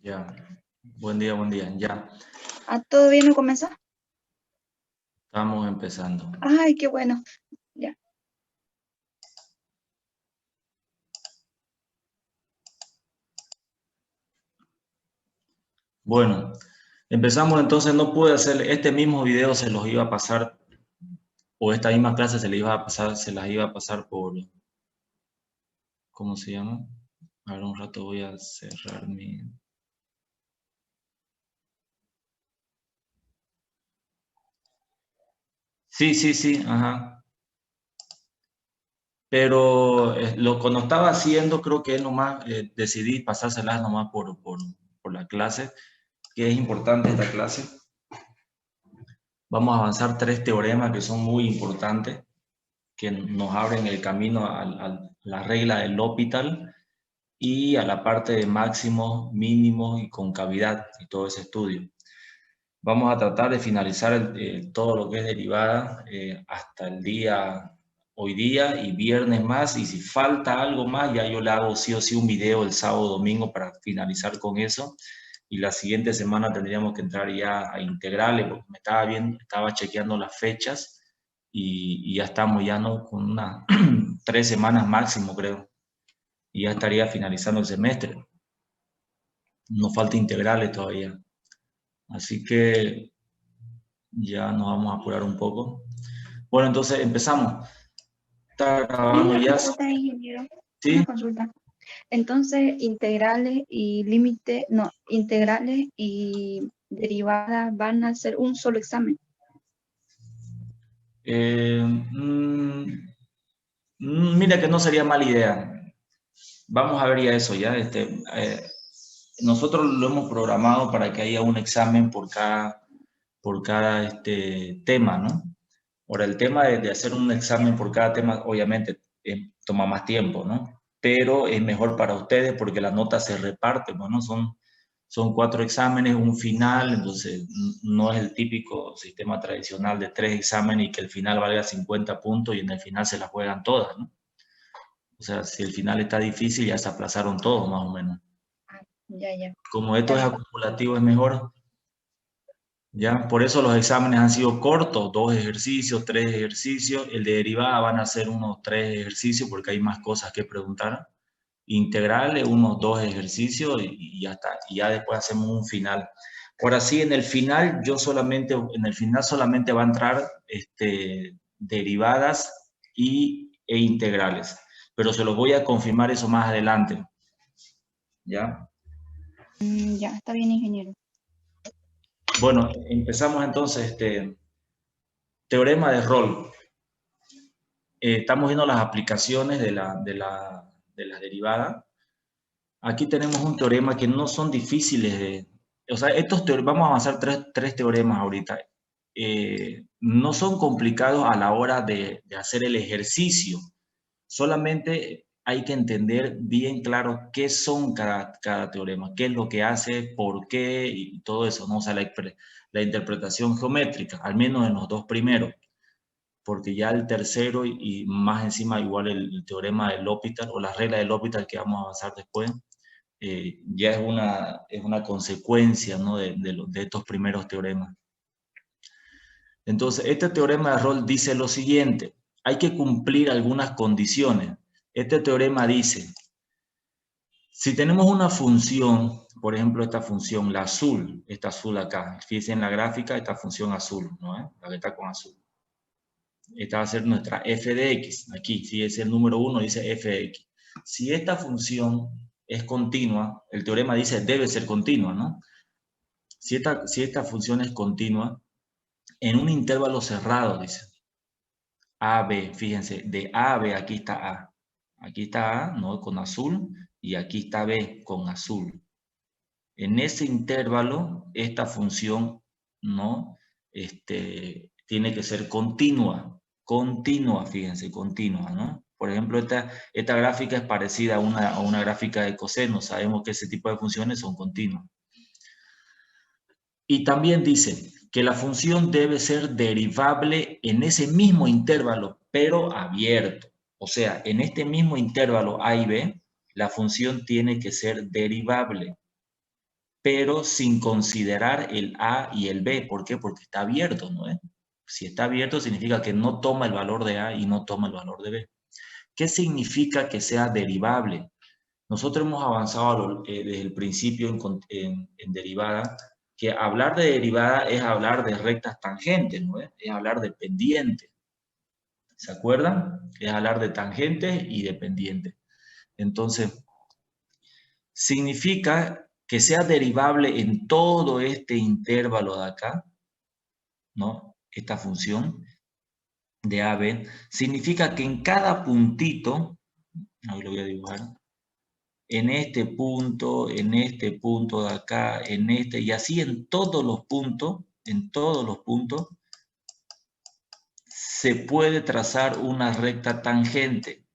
Ya. Buen día. Ya. ¿Todo bien me comenzó? Estamos empezando. Ay, qué bueno. Ya. Bueno, empezamos entonces. No pude hacer este mismo video, se los iba a pasar, o esta misma clase se las iba a pasar por, ¿cómo se llama? Ahora un rato voy a cerrar mi... Sí, ajá. Pero cuando estaba haciendo, creo que él nomás decidí pasárselas nomás por la clase, que es importante esta clase. Vamos a avanzar 3 teoremas que son muy importantes, que nos abren el camino a la regla del L'Hopital y a la parte de máximos, mínimos y concavidad y todo ese estudio. Vamos a tratar de finalizar todo lo que es derivada hasta el día, hoy día y viernes más, y si falta algo más, ya yo le hago sí o sí un video el sábado o domingo para finalizar con eso, y la siguiente semana tendríamos que entrar ya a integrales, porque me estaba viendo, estaba chequeando las fechas, y ya estamos ya no con unas 3 semanas máximo, creo, y ya estaría finalizando el semestre. Nos falta integrales todavía. Así que ya nos vamos a apurar un poco. Bueno, entonces empezamos. Está grabando Una ya. consulta, ingeniero. Una Sí. consulta. Entonces, integrales y derivadas van a ser un solo examen. Mira que no sería mala idea. Vamos a ver ya eso ya. Nosotros lo hemos programado para que haya un examen por cada tema, ¿no? Ahora, el tema de hacer un examen por cada tema, obviamente, toma más tiempo, ¿no? Pero es mejor para ustedes porque la nota se reparte, ¿no? Son 4 exámenes, un final, entonces no es el típico sistema tradicional de 3 exámenes y que el final valga 50 puntos y en el final se las juegan todas, ¿no? O sea, si el final está difícil, ya se aplazaron todos, más o menos. Ya. Como esto Está es bien. acumulativo, es mejor. Ya, por eso los exámenes han sido cortos, 2 ejercicios, 3 ejercicios. El de derivada van a ser unos 3 ejercicios porque hay más cosas que preguntar. Integrales, unos 2 ejercicios y ya está. Y ya después hacemos un final. Ahora sí, en el final solamente va a entrar derivadas e integrales. Pero se los voy a confirmar eso más adelante. ¿Ya? Ya, está bien, ingeniero. Bueno, empezamos entonces teorema de rol. Estamos viendo las aplicaciones de la derivada. Aquí tenemos un teorema que no son difíciles de... O sea, vamos a avanzar tres teoremas ahorita. No son complicados a la hora de hacer el ejercicio. Solamente hay que entender bien claro qué son cada teorema, qué es lo que hace, por qué y todo eso, ¿no? O sea, la interpretación geométrica, al menos en los 2 primeros, porque ya el tercero y más encima igual el teorema del L'Hopital o la regla del L'Hopital que vamos a avanzar después, ya es una consecuencia, ¿no? de estos primeros teoremas. Entonces, este teorema de Rolle dice lo siguiente: hay que cumplir algunas condiciones. Este teorema dice, si tenemos una función, por ejemplo, esta función, esta azul acá, fíjense en la gráfica, esta función azul, ¿no? La que está con azul. Esta va a ser nuestra f de x. Aquí, si es el número 1, dice f de x. Si esta función es continua, el teorema dice debe ser continua, ¿no? Si esta función es continua, en un intervalo cerrado, dice, A, B, fíjense, de A a B, aquí está A. Aquí está A, ¿no? Con azul, y aquí está B con azul. En ese intervalo, esta función, ¿no? Tiene que ser continua, fíjense, continua, ¿no? Por ejemplo, esta gráfica es parecida a una gráfica de coseno. Sabemos que ese tipo de funciones son continuas. Y también dice que la función debe ser derivable en ese mismo intervalo, pero abierto. O sea, en este mismo intervalo A y B, la función tiene que ser derivable. pero sin considerar el A y el B. ¿Por qué? Porque está abierto, ¿no es? Si está abierto significa que no toma el valor de A y no toma el valor de B. ¿Qué significa que sea derivable? Nosotros hemos avanzado desde el principio en derivada, que hablar de derivada es hablar de rectas tangentes, ¿no es? Es hablar de pendientes. ¿Se acuerdan? Es hablar de tangentes y de pendientes. Entonces, significa que sea derivable en todo este intervalo de acá, ¿no? Esta función de A, B, significa que en cada puntito, ahí lo voy a dibujar, en este punto de acá, en este, y así en todos los puntos, se puede trazar una recta tangente.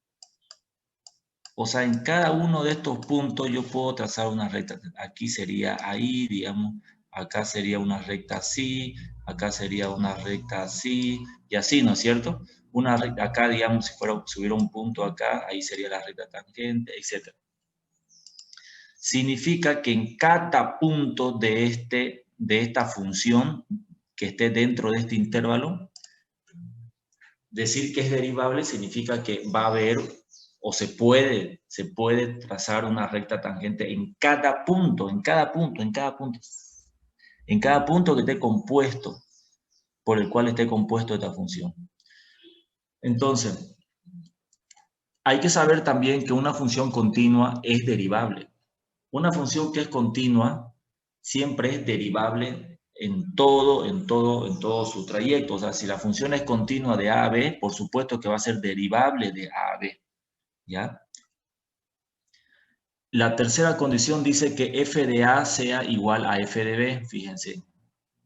O sea, en cada uno de estos puntos yo puedo trazar una recta. Aquí sería ahí, digamos, acá sería una recta así, acá sería una recta así, y así, ¿no es cierto? Una recta acá, digamos, si hubiera un punto acá, ahí sería la recta tangente, etc. Significa que en cada punto de esta función que esté dentro de este intervalo, decir que es derivable significa que va a haber o se puede trazar una recta tangente en cada punto, en cada punto que esté compuesto, por el cual esté compuesto esta función. Entonces, hay que saber también que una función continua es derivable. Una función que es continua siempre es derivable en todo su trayecto. O sea, si la función es continua de A a B, por supuesto que va a ser derivable de A a B. ¿Ya? La tercera condición dice que f de A sea igual a f de B. Fíjense,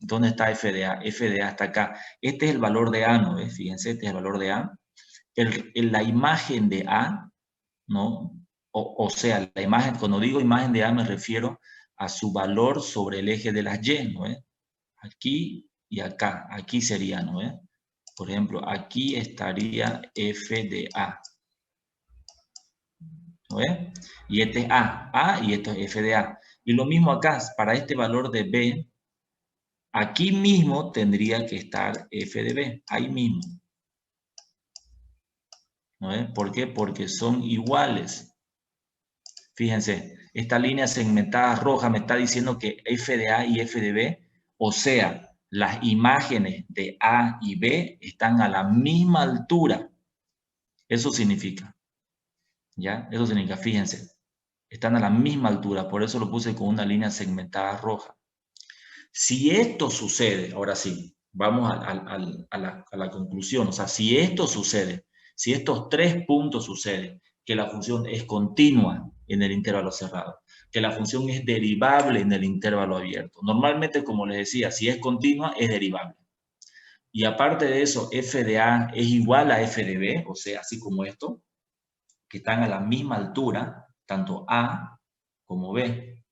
¿dónde está f de A? F de A está acá. Este es el valor de A, ¿no? Fíjense, este es el valor de A. La imagen de A, ¿no? O sea, la imagen, cuando digo imagen de A me refiero a su valor sobre el eje de las Y, ¿no? Aquí y acá, aquí sería, ¿no? Por ejemplo, aquí estaría f de A. ¿No ves? Y este es A y esto es f de A. Y lo mismo acá, para este valor de B, aquí mismo tendría que estar f de B, ahí mismo. ¿No ves? ¿Por qué? Porque son iguales. Fíjense, esta línea segmentada roja me está diciendo que f de A y f de B, o sea, las imágenes de A y B están a la misma altura. Eso significa, ¿ya? Eso significa, fíjense, están a la misma altura, por eso lo puse con una línea segmentada roja. Si esto sucede, ahora sí, vamos a la conclusión, o sea, si esto sucede, si estos tres puntos suceden, que la función es continua en el intervalo cerrado, que la función es derivable en el intervalo abierto. Normalmente, como les decía, si es continua, es derivable. Y aparte de eso, f de A es igual a f de B, o sea, así como esto, que están a la misma altura, tanto A como B.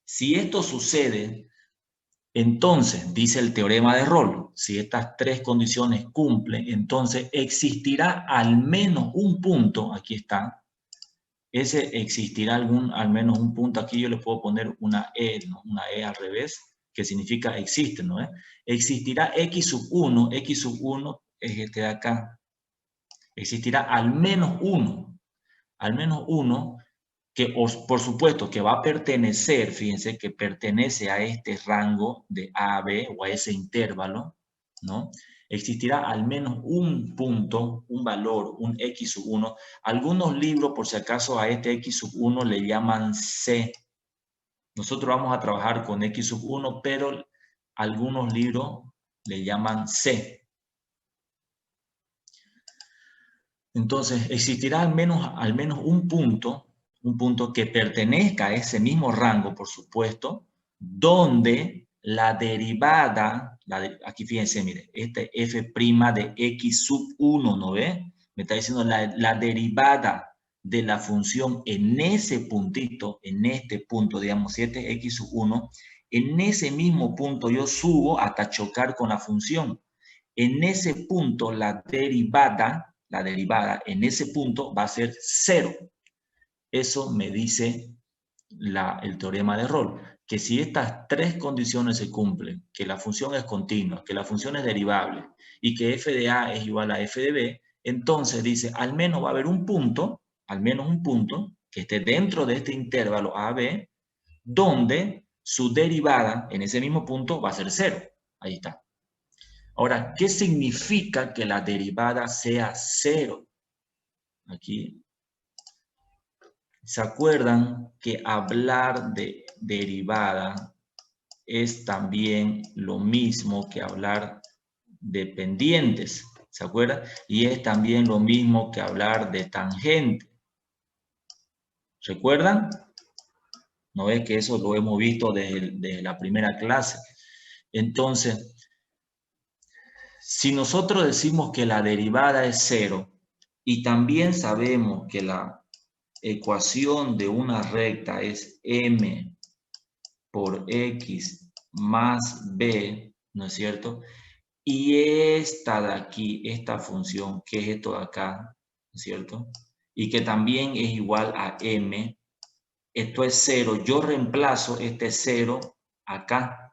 Si esto sucede, entonces, dice el teorema de Rolle, si estas tres condiciones cumplen, entonces existirá al menos un punto, aquí está, ese existirá al menos un punto, aquí yo le puedo poner una E al revés, que significa existe, ¿no? Existirá X sub 1 es este de acá, existirá al menos uno, que por supuesto que va a pertenecer, fíjense, que pertenece a este rango de A a B o a ese intervalo, ¿no? Existirá al menos un punto, un valor, un X sub 1. Algunos libros, por si acaso, a este X sub 1 le llaman C. Nosotros vamos a trabajar con X sub 1, pero algunos libros le llaman C. Entonces, existirá al menos un punto que pertenezca a ese mismo rango, por supuesto, donde la derivada, aquí fíjense, mire, este f' de x sub 1, ¿no ve? Me está diciendo la derivada de la función en ese puntito, en este punto, digamos, si este es x sub 1, en ese mismo punto yo subo hasta chocar con la función. En ese punto la derivada en ese punto va a ser 0. Eso me dice el teorema de Rolle. que si estas tres condiciones se cumplen, que la función es continua, que la función es derivable y que f de a es igual a f de b, entonces dice, al menos va a haber un punto, al menos un punto, que esté dentro de este intervalo a, b, donde su derivada en ese mismo punto va a ser 0. Ahí está. Ahora, ¿qué significa que la derivada sea 0? Aquí. ¿Se acuerdan que hablar de derivada es también lo mismo que hablar de pendientes? ¿Se acuerdan? Y es también lo mismo que hablar de tangente. ¿Recuerdan? ¿No es que eso lo hemos visto desde la primera clase? Entonces, si nosotros decimos que la derivada es 0 y también sabemos que la ecuación de una recta es m por x más b, ¿no es cierto? Y esta de aquí, esta función, que es esto de acá, ¿no es cierto? Y que también es igual a m, esto es 0, yo reemplazo este 0 acá,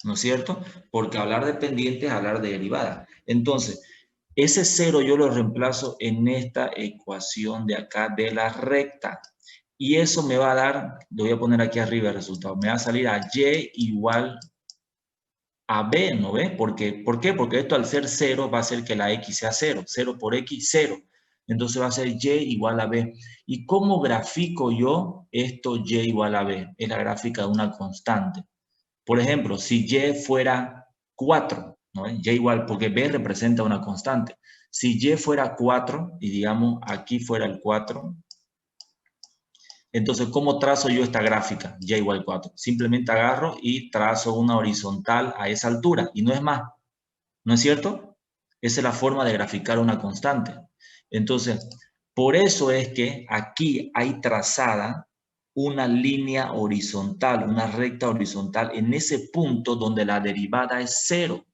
¿no es cierto? Porque hablar de pendiente es hablar de derivada. Entonces, ese 0 yo lo reemplazo en esta ecuación de acá de la recta. Y eso me va a dar, lo voy a poner aquí arriba el resultado, me va a salir a y igual a b, ¿no ve? ¿Por qué? Porque esto al ser 0 va a hacer que la x sea 0. 0 por x, 0. Entonces va a ser y igual a b. ¿Y cómo grafico yo esto y igual a b? Es la gráfica de una constante. Por ejemplo, si y fuera 4, ¿no? Y igual, porque b representa una constante. Si y fuera 4, y digamos aquí fuera el 4, entonces, ¿cómo trazo yo esta gráfica? Y igual 4. Simplemente agarro y trazo una horizontal a esa altura, y no es más. ¿No es cierto? Esa es la forma de graficar una constante. Entonces, por eso es que aquí hay trazada una línea horizontal, una recta horizontal en ese punto donde la derivada es 0.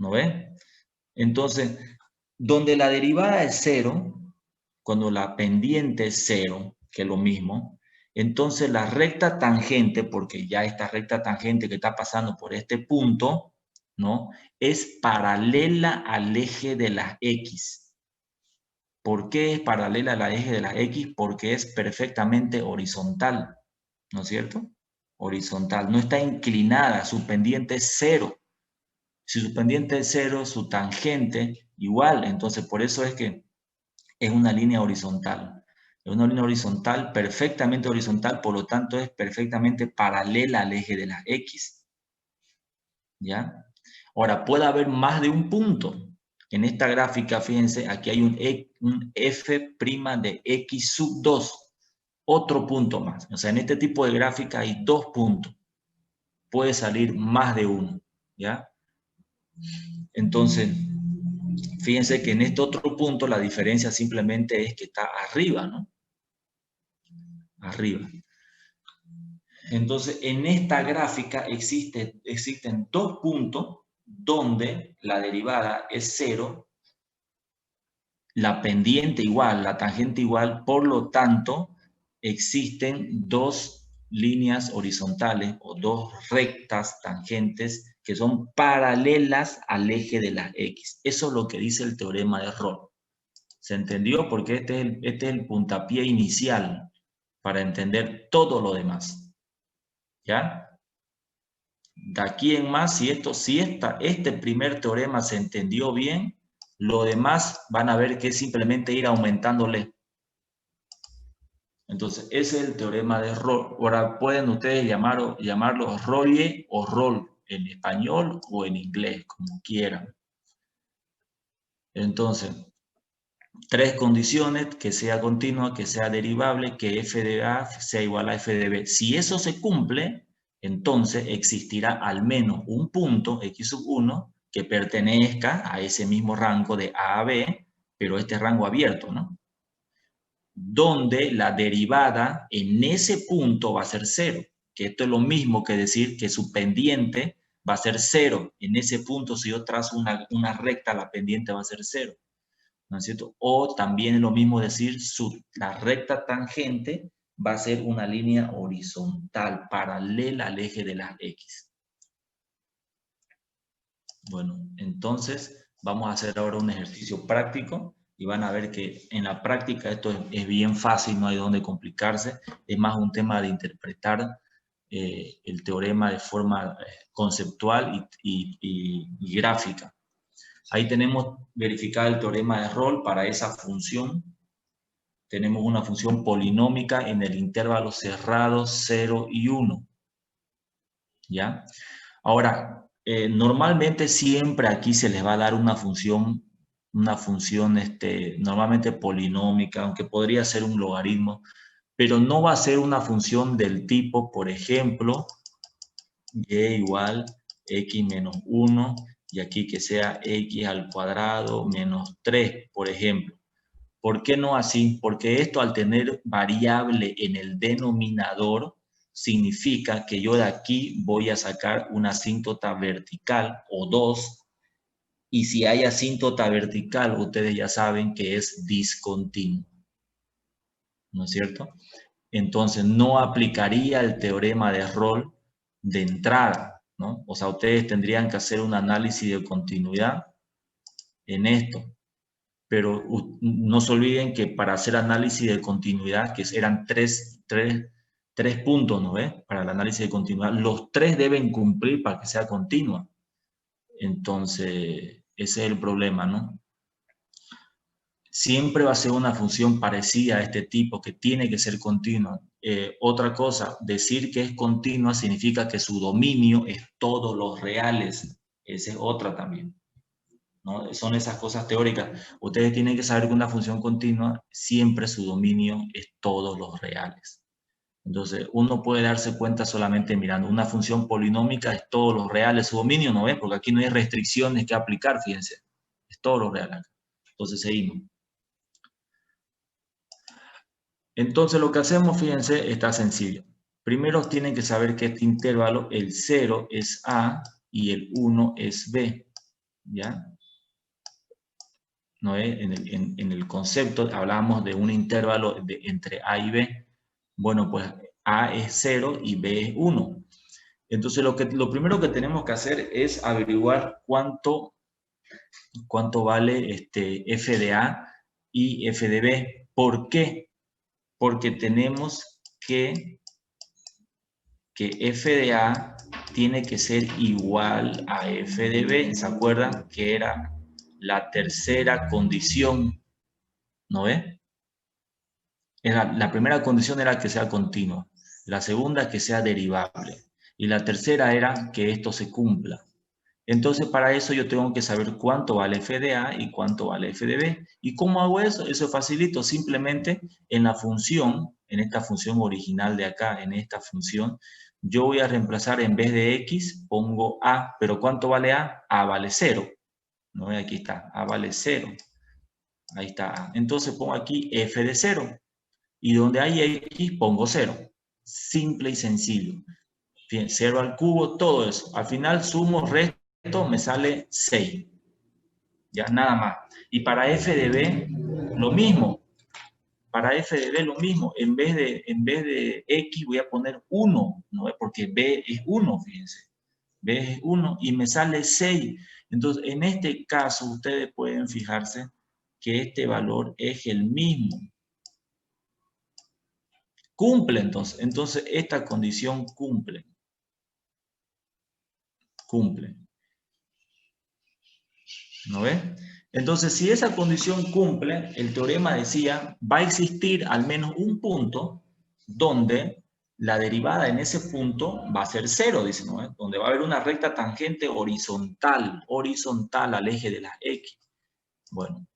¿No ve? Entonces, donde la derivada es 0, cuando la pendiente es 0, que es lo mismo, entonces la recta tangente, porque ya esta recta tangente que está pasando por este punto, ¿no? Es paralela al eje de las X. ¿Por qué es paralela al eje de las X? Porque es perfectamente horizontal, ¿no es cierto? Horizontal, no está inclinada, su pendiente es 0. Si su pendiente es 0, su tangente igual, entonces por eso es que es una línea horizontal. Es una línea horizontal, perfectamente horizontal, por lo tanto es perfectamente paralela al eje de las X. ¿Ya? Ahora, puede haber más de un punto. En esta gráfica, fíjense, aquí hay un f' de x sub 2. Otro punto más. O sea, en este tipo de gráfica hay dos puntos. Puede salir más de uno. ¿Ya? Entonces, fíjense que en este otro punto la diferencia simplemente es que está arriba, ¿no? Arriba. Entonces, en esta gráfica existen dos puntos donde la derivada es 0, la pendiente igual, la tangente igual, por lo tanto, existen dos líneas horizontales o dos rectas tangentes que son paralelas al eje de las X. Eso es lo que dice el teorema de Rolle. ¿Se entendió? Porque este es el puntapié inicial para entender todo lo demás. ¿Ya? De aquí en más, si este primer teorema se entendió bien, lo demás van a ver que es simplemente ir aumentándole. Entonces, ese es el teorema de Rolle. Ahora pueden ustedes llamarlo Rolle o Rolle, en español o en inglés, como quieran. Entonces, tres condiciones: que sea continua, que sea derivable, que f de a sea igual a f de b. Si eso se cumple, entonces existirá al menos un punto, x sub 1, que pertenezca a ese mismo rango de a b, pero este rango abierto, ¿no? Donde la derivada en ese punto va a ser 0. Que esto es lo mismo que decir que su pendiente va a ser 0. En ese punto, si yo trazo una recta, la pendiente va a ser 0. ¿No es cierto? O también es lo mismo decir la recta tangente va a ser una línea horizontal, paralela al eje de las X. Bueno, entonces vamos a hacer ahora un ejercicio práctico y van a ver que en la práctica esto es bien fácil, no hay donde complicarse, es más un tema de interpretar el teorema de forma conceptual y gráfica. Ahí tenemos verificado el teorema de Rolle para esa función. Tenemos una función polinómica en el intervalo cerrado 0 y 1. ¿Ya? Ahora, normalmente siempre aquí se les va a dar una función normalmente polinómica, aunque podría ser un logaritmo, pero no va a ser una función del tipo, por ejemplo, y igual x menos 1, y aquí que sea x al cuadrado menos 3, por ejemplo. ¿Por qué no así? Porque esto, al tener variable en el denominador, significa que yo de aquí voy a sacar una asíntota vertical o 2, y si hay asíntota vertical, ustedes ya saben que es discontinuo, ¿no es cierto? Entonces no aplicaría el teorema de Rolle de entrada, ¿no? O sea, ustedes tendrían que hacer un análisis de continuidad en esto. Pero no se olviden que para hacer análisis de continuidad, que eran tres puntos, ¿no ves? Para el análisis de continuidad, los tres deben cumplir para que sea continua. Entonces, ese es el problema, ¿no? Siempre va a ser una función parecida a este tipo, que tiene que ser continua. Otra cosa, decir que es continua significa que su dominio es todos los reales. Esa es otra también, ¿no? Son esas cosas teóricas. Ustedes tienen que saber que una función continua, siempre su dominio es todos los reales. Entonces, uno puede darse cuenta solamente mirando. Una función polinómica es todos los reales, su dominio, ¿no ves? Porque aquí no hay restricciones que aplicar, fíjense. Es todos los reales. Entonces, seguimos. Entonces, lo que hacemos, fíjense, está sencillo. Primero tienen que saber que este intervalo, el 0 es A y el 1 es B, ¿ya? ¿No es? En el concepto hablamos de un intervalo entre A y B. Bueno, pues A es 0 y B es 1. Entonces, lo primero que tenemos que hacer es averiguar cuánto vale f de A y f de B. ¿Por qué? Porque tenemos que f de A tiene que ser igual a f de B. ¿Se acuerdan? Que era la tercera condición, ¿no ve? La primera condición era que sea continua, la segunda que sea derivable y la tercera era que esto se cumpla. Entonces, para eso yo tengo que saber cuánto vale f de A y cuánto vale f de B. ¿Y cómo hago eso? Eso es facilito. Simplemente en la función, en esta función original de acá, en esta función, yo voy a reemplazar en vez de x, pongo A. ¿Pero cuánto vale A? A vale 0. ¿No? Aquí está, A vale 0. Ahí está A. Entonces pongo aquí f de 0. Y donde hay x, pongo 0. Simple y sencillo. Bien, 0 al cubo, todo eso. Al final sumo, resto, me sale 6. Ya, nada más. Y para f de b, lo mismo. Para f de b, lo mismo. En vez de x, voy a poner 1, ¿no? Porque b es 1, fíjense. B es 1 y me sale 6. Entonces, en este caso, ustedes pueden fijarse que este valor es el mismo. Cumple, entonces. Entonces, esta condición cumple. Cumple. ¿No ves? Entonces, si esa condición cumple, el teorema decía, va a existir al menos un punto donde la derivada en ese punto va a ser 0, dice, ¿no? Donde va a haber una recta tangente horizontal al eje de las X. Bueno,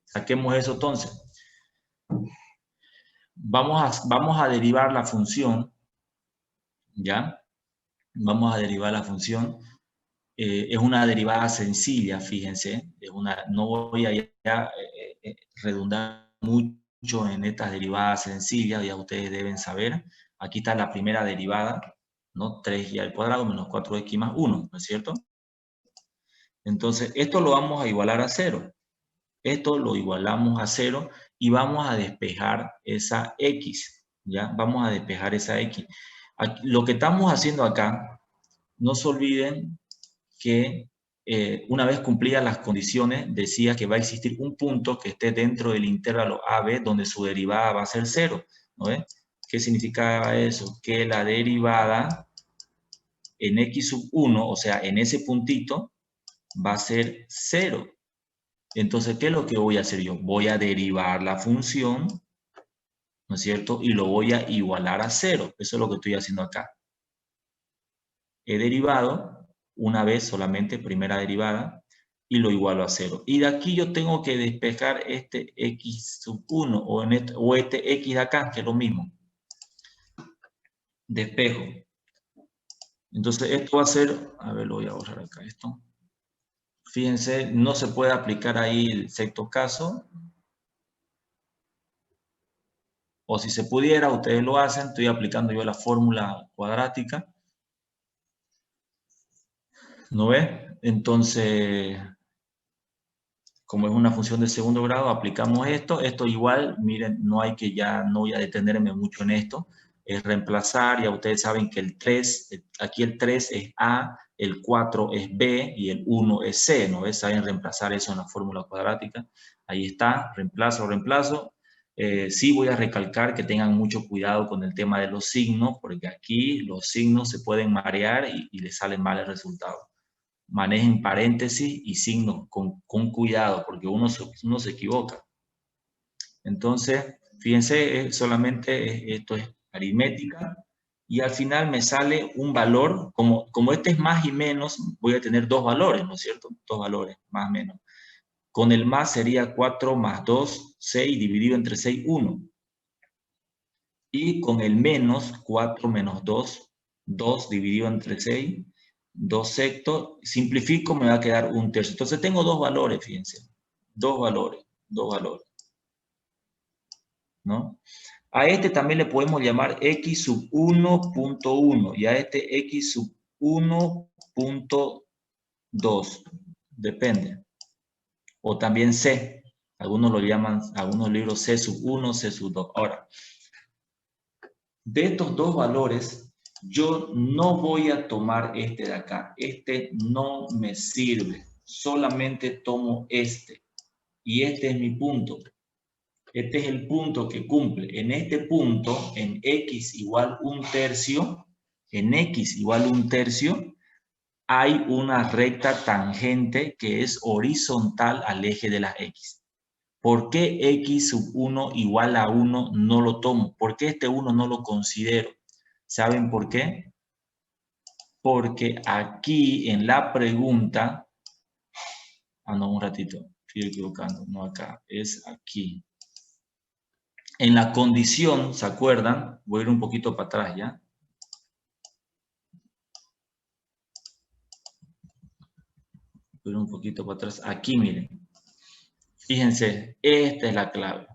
saquemos eso entonces. Vamos a derivar la función, ¿ya? Vamos a derivar la función. Es una derivada sencilla, fíjense. No voy a redundar mucho en estas derivadas sencillas, ya ustedes deben saber. Aquí está la primera derivada, ¿no? 3y al cuadrado menos 4x más 1, ¿no es cierto? Entonces, esto lo vamos a igualar a 0. Esto lo igualamos a 0 y vamos a despejar esa x, ¿Ya? Vamos a despejar esa X. Aquí, lo que estamos haciendo acá, no se olviden que una vez cumplidas las condiciones, decía que va a existir un punto que esté dentro del intervalo AB donde su derivada va a ser 0. ¿No ves? ¿Qué significaba eso? Que la derivada en x sub 1, o sea, en ese puntito, va a ser 0. Entonces, ¿qué es lo que voy a hacer yo? Voy a derivar la función, ¿no es cierto? Y lo voy a igualar a 0. Eso es lo que estoy haciendo acá. He derivado una vez solamente, primera derivada, y lo igualo a 0. Y de aquí yo tengo que despejar este x sub 1 o este x de acá, que es lo mismo. Despejo. Entonces esto va a ser, a ver, lo voy a borrar acá esto. Fíjense, no se puede aplicar ahí el sexto caso. O si se pudiera, ustedes lo hacen. Estoy aplicando yo la fórmula cuadrática. ¿No ve? Entonces, como es una función de segundo grado, aplicamos esto. Esto igual, miren, no voy a detenerme mucho en esto. Es reemplazar, ya ustedes saben que el 3, aquí el 3 es A, el 4 es B y el 1 es C, ¿no ves? Saben reemplazar eso en la fórmula cuadrática. Ahí está, reemplazo. Sí voy a recalcar que tengan mucho cuidado con el tema de los signos, porque aquí los signos se pueden marear y les salen mal el resultado. Manejen paréntesis y signos con cuidado, porque uno se equivoca. Entonces, fíjense, esto es aritmética, y al final me sale un valor, como este es más y menos, voy a tener dos valores, ¿no es cierto? Dos valores, más o menos. Con el más sería 4 más 2, 6, dividido entre 6, 1. Y con el menos, 4 menos 2, 2 dividido entre 6, 2 sextos, simplifico, me va a quedar un tercio. Entonces tengo dos valores, fíjense, dos valores, ¿no? A este también le podemos llamar x sub 1.1 y a este x sub 1.2, depende. O también C, algunos lo llaman, algunos libros C sub 1, C sub 2. Ahora, de estos dos valores, yo no voy a tomar este de acá. Este no me sirve. Solamente tomo este. Y este es mi punto. Este es el punto que cumple. En este punto, en x igual 1/3, en x igual 1/3, hay una recta tangente que es horizontal al eje de las x. ¿Por qué x sub 1 igual a 1 no lo tomo? ¿Por qué este 1 no lo considero? ¿Saben por qué? Porque aquí en la pregunta, no, un ratito, estoy equivocando, no acá, es aquí. En la condición, ¿se acuerdan? Voy a ir un poquito para atrás ya. Voy a ir un poquito para atrás. Aquí, miren. Fíjense, esta es la clave.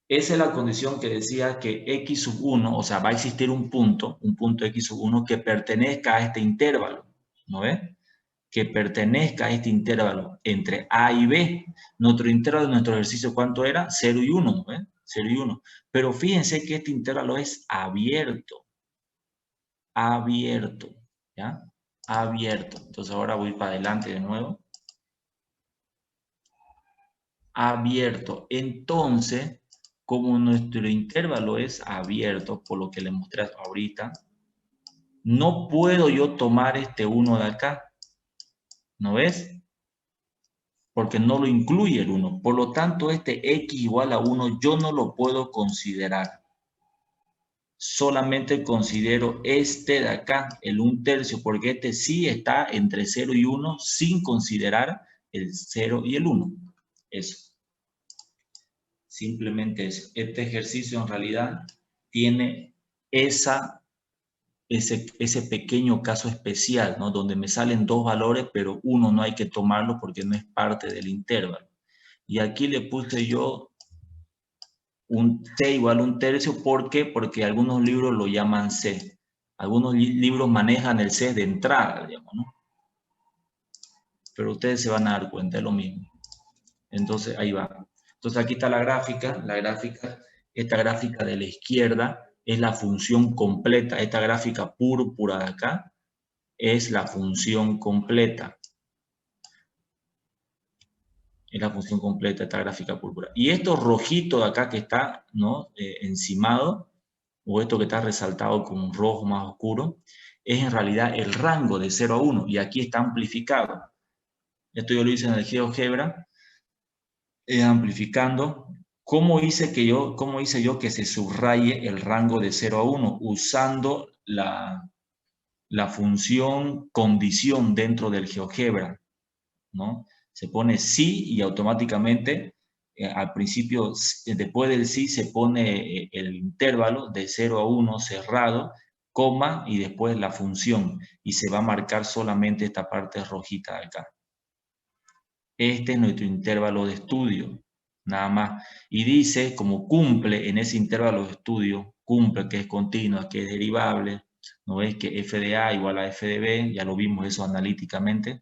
Esa es la condición que decía que x sub 1, o sea, va a existir un punto x sub 1 que pertenezca a este intervalo, ¿no ves? Que pertenezca a este intervalo entre A y B. Nuestro intervalo, nuestro ejercicio, ¿cuánto era? 0 y 1, ¿no ves? 0 y 1. Pero fíjense que este intervalo es abierto. Abierto, ¿ya? Abierto. Entonces ahora voy para adelante de nuevo. Abierto. Entonces, como nuestro intervalo es abierto, por lo que le mostré ahorita, no puedo yo tomar este 1 de acá. ¿No ves? Porque no lo incluye el 1. Por lo tanto, este x igual a 1 yo no lo puedo considerar. Solamente considero este de acá, el 1/3, porque este sí está entre 0 y 1 sin considerar el 0 y el 1. Eso. Simplemente eso. Este ejercicio en realidad tiene ese pequeño caso especial, ¿no? Donde me salen dos valores, pero uno no hay que tomarlo porque no es parte del intervalo. Y aquí le puse yo un C igual a 1/3. ¿Por qué? Porque algunos libros lo llaman C. Algunos libros manejan el C de entrada, digamos, ¿no? Pero ustedes se van a dar cuenta, es lo mismo. Entonces, ahí va. Entonces, aquí está la gráfica. La gráfica Esta gráfica de la izquierda es la función completa. Esta gráfica púrpura de acá es la función completa. Es la función completa, esta gráfica púrpura. Y esto rojito de acá que está, ¿no? Encimado, o esto que está resaltado con un rojo más oscuro, es en realidad el rango de 0 a 1. Y aquí está amplificado. Esto yo lo hice en el GeoGebra, amplificando. ¿Cómo hice yo que se subraye el rango de 0 a 1? Usando la función condición dentro del GeoGebra, ¿no? Se pone sí y automáticamente al principio, después del sí se pone el intervalo de 0 a 1 cerrado, coma y después la función, y se va a marcar solamente esta parte rojita de acá. Este es nuestro intervalo de estudio, nada más. Y dice, como cumple en ese intervalo de estudio, cumple que es continua, que es derivable, ¿no ves? Que f de A igual a f de B, ya lo vimos eso analíticamente.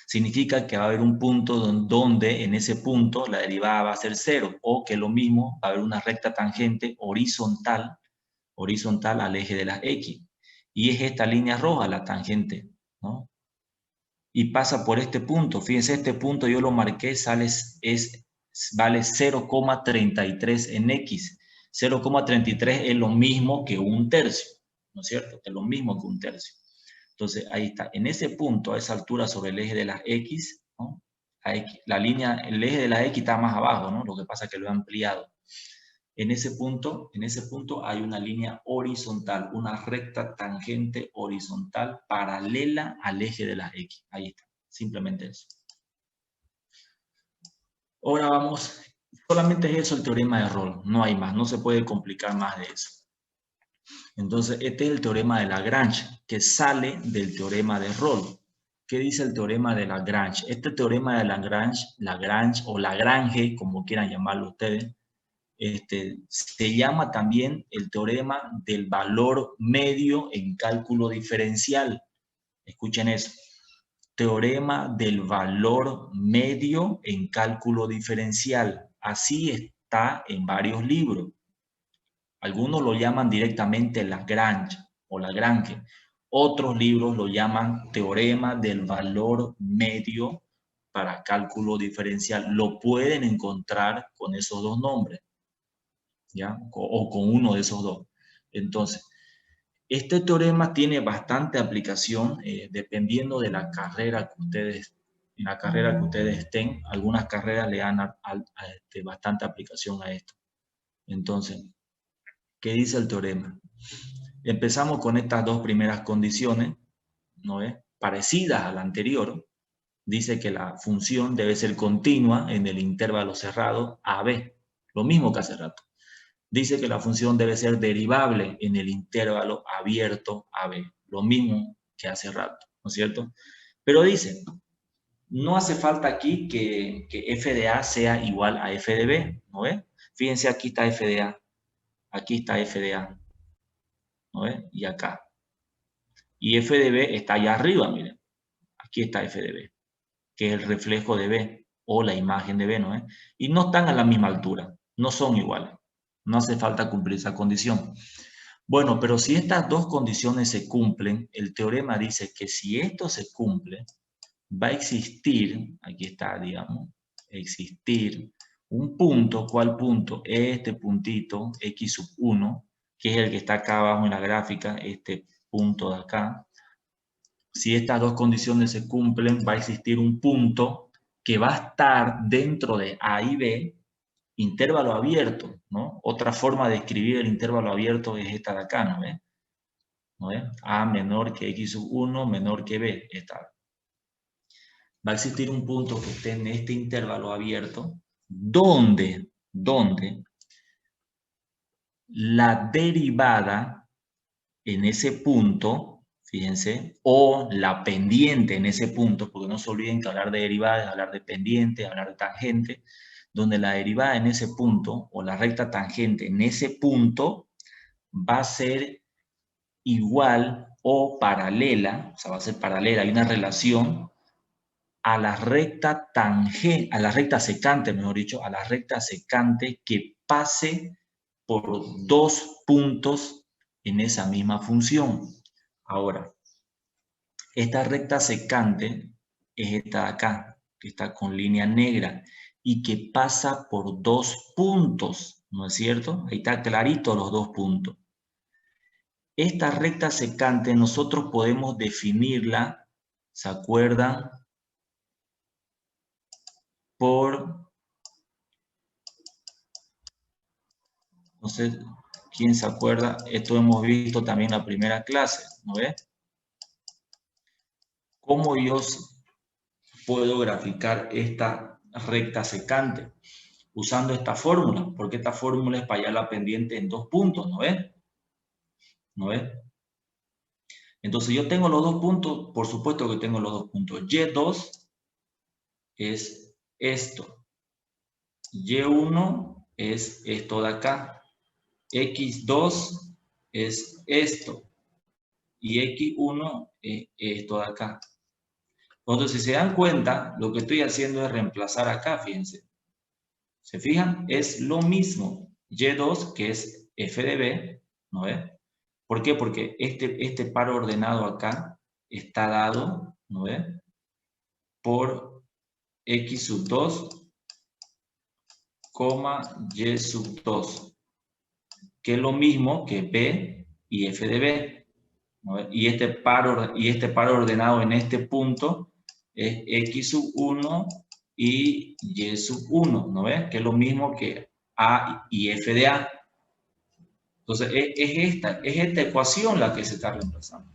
Significa que va a haber un punto donde en ese punto la derivada va a ser 0, o que lo mismo, va a haber una recta tangente horizontal al eje de la X. Y es esta línea roja, la tangente, ¿no? Y pasa por este punto. Fíjense, este punto yo lo marqué, vale 0,33 en X. 0,33 es lo mismo que un tercio, ¿no es cierto? Es lo mismo que un tercio. Entonces, ahí está. En ese punto, a esa altura sobre el eje de las X, ¿no? El eje de la X está más abajo, ¿no? Lo que pasa es que lo he ampliado. En ese punto hay una línea horizontal, una recta tangente horizontal paralela al eje de las X. Ahí está, simplemente eso. Ahora vamos, solamente es eso el teorema de Rolle, no hay más, no se puede complicar más de eso. Entonces, este es el teorema de Lagrange, que sale del teorema de Rolle. ¿Qué dice el teorema de Lagrange? Este teorema de Lagrange o Lagrange, como quieran llamarlo ustedes, se llama también el teorema del valor medio en cálculo diferencial. Escuchen eso. Teorema del valor medio en cálculo diferencial. Así está en varios libros. Algunos lo llaman directamente Lagrange o Lagrange. Otros libros lo llaman teorema del valor medio para cálculo diferencial. Lo pueden encontrar con esos dos nombres, ¿ya? O con uno de esos dos. Entonces, este teorema tiene bastante aplicación dependiendo de la carrera que ustedes estén. Algunas carreras le dan bastante aplicación a esto. Entonces, ¿qué dice el teorema? Empezamos con estas dos primeras condiciones, ¿no es? Parecidas a la anterior. Dice que la función debe ser continua en el intervalo cerrado AB, lo mismo que hace rato. Dice que la función debe ser derivable en el intervalo abierto AB, lo mismo que hace rato, ¿no es cierto? Pero dice, no hace falta aquí que f de A sea igual a f de B, ¿no ves? Fíjense, aquí está f de A, aquí está f de A, ¿no ves? Y acá. Y f de B está allá arriba, miren. Aquí está f de B, que es el reflejo de B, o la imagen de B, ¿no ves? Y no están a la misma altura, no son iguales. No hace falta cumplir esa condición. Bueno, pero si estas dos condiciones se cumplen, el teorema dice que si esto se cumple, va a existir, aquí está, digamos, existir un punto. ¿Cuál punto? Este puntito, x sub 1, que es el que está acá abajo en la gráfica, este punto de acá. Si estas dos condiciones se cumplen, va a existir un punto que va a estar dentro de A y B, intervalo abierto, ¿no? Otra forma de escribir el intervalo abierto es esta de acá, ¿no ves? ¿No ves? A menor que x sub 1 menor que B. Esta. Va a existir un punto que esté en este intervalo abierto donde la derivada en ese punto, fíjense, o la pendiente en ese punto, porque no se olviden que hablar de derivada es hablar de pendiente, hablar de tangente, donde la derivada en ese punto o la recta tangente en ese punto va a ser igual o paralela, o sea, va a ser paralela, hay una relación a la recta tangente, a la recta secante, mejor dicho, a la recta secante que pase por 2 puntos en esa misma función. Ahora, esta recta secante es esta de acá, que está con línea negra y que pasa por 2 puntos, ¿no es cierto? Ahí está clarito los 2 puntos. Esta recta secante nosotros podemos definirla, ¿se acuerdan? Por, no sé quién se acuerda, esto hemos visto también en la primera clase, ¿no ves? ¿Cómo yo puedo graficar esta recta secante? Usando esta fórmula, porque esta fórmula es para hallar la pendiente en 2 puntos, ¿no ves? ¿No ves? Entonces yo tengo los 2 puntos, por supuesto que tengo los 2 puntos. Y2 es esto. Y1 es esto de acá. X2 es esto. Y X1 es esto de acá. Entonces, si se dan cuenta, lo que estoy haciendo es reemplazar acá, fíjense. ¿Se fijan? Es lo mismo. Y2, que es f de b, ¿no ves? ¿Por qué? Porque este par ordenado acá está dado, ¿no ves? Por x sub 2, y sub 2, que es lo mismo que b y f de b, ¿no ves? Y este par ordenado en este punto es x sub 1 y y sub 1, ¿no ves? Que es lo mismo que a y f de a. Entonces, es esta ecuación la que se está reemplazando.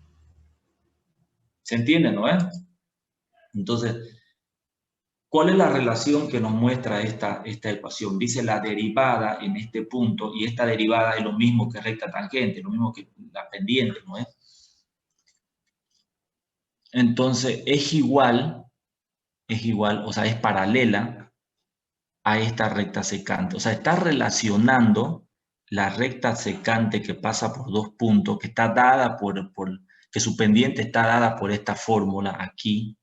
¿Se entiende, no es? Entonces, ¿cuál es la relación que nos muestra esta ecuación? Dice la derivada en este punto, y esta derivada es lo mismo que recta tangente, lo mismo que la pendiente, ¿no es? Entonces, es igual, o sea, es paralela a esta recta secante. O sea, está relacionando la recta secante que pasa por 2 puntos, que está dada que su pendiente está dada por esta fórmula aquí,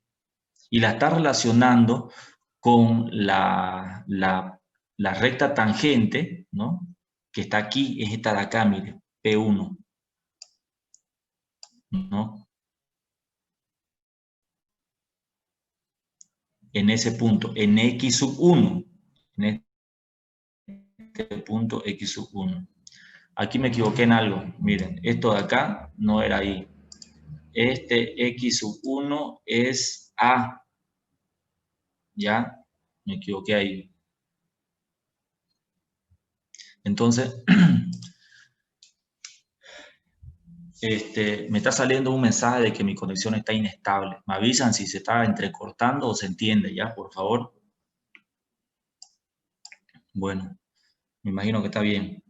y la está relacionando con la recta tangente, ¿no? Que está aquí, es esta de acá, mire, P1, ¿no? En ese punto, en X sub 1, en este punto X sub 1. Aquí me equivoqué en algo, miren, esto de acá no era ahí. Este X sub 1 es A, ¿ya? Me equivoqué ahí. Entonces, me está saliendo un mensaje de que mi conexión está inestable. Me avisan si se está entrecortando o se entiende, ¿ya? Por favor. Bueno, me imagino que está bien.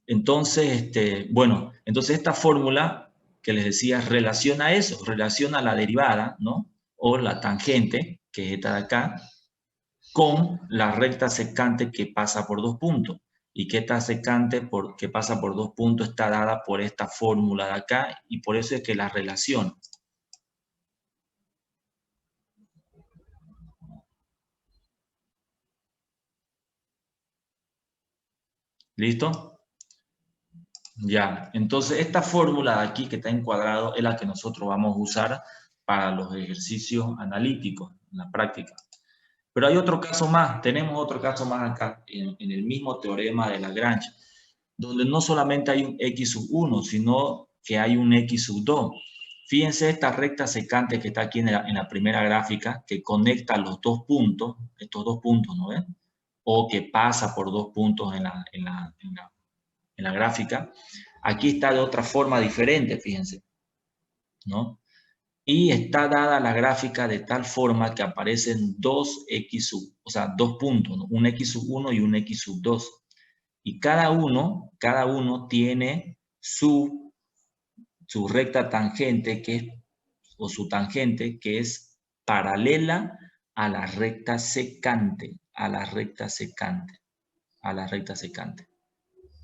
Entonces, bueno, entonces esta fórmula que les decía relaciona eso, relaciona la derivada, ¿no? O la tangente, que es esta de acá, con la recta secante que pasa por 2 puntos. Y que esta secante que pasa por 2 puntos está dada por esta fórmula de acá, y por eso es que la relaciona. ¿Listo? Ya, entonces esta fórmula de aquí que está encuadrado es la que nosotros vamos a usar para los ejercicios analíticos en la práctica. Pero hay otro caso más, tenemos otro caso más acá, en el mismo teorema de Lagrange, donde no solamente hay un x sub 1, sino que hay un x sub 2. Fíjense esta recta secante que está aquí en la primera gráfica, que conecta los 2 puntos, estos 2 puntos, ¿no ven? O que pasa por 2 puntos en la gráfica. Aquí está de otra forma diferente, fíjense, ¿no? Y está dada la gráfica de tal forma que aparecen dos x sub, o sea, 2 puntos, ¿no? Un x sub 1 y un x sub 2. Y cada uno tiene su recta tangente, o su tangente, que es paralela a la recta secante,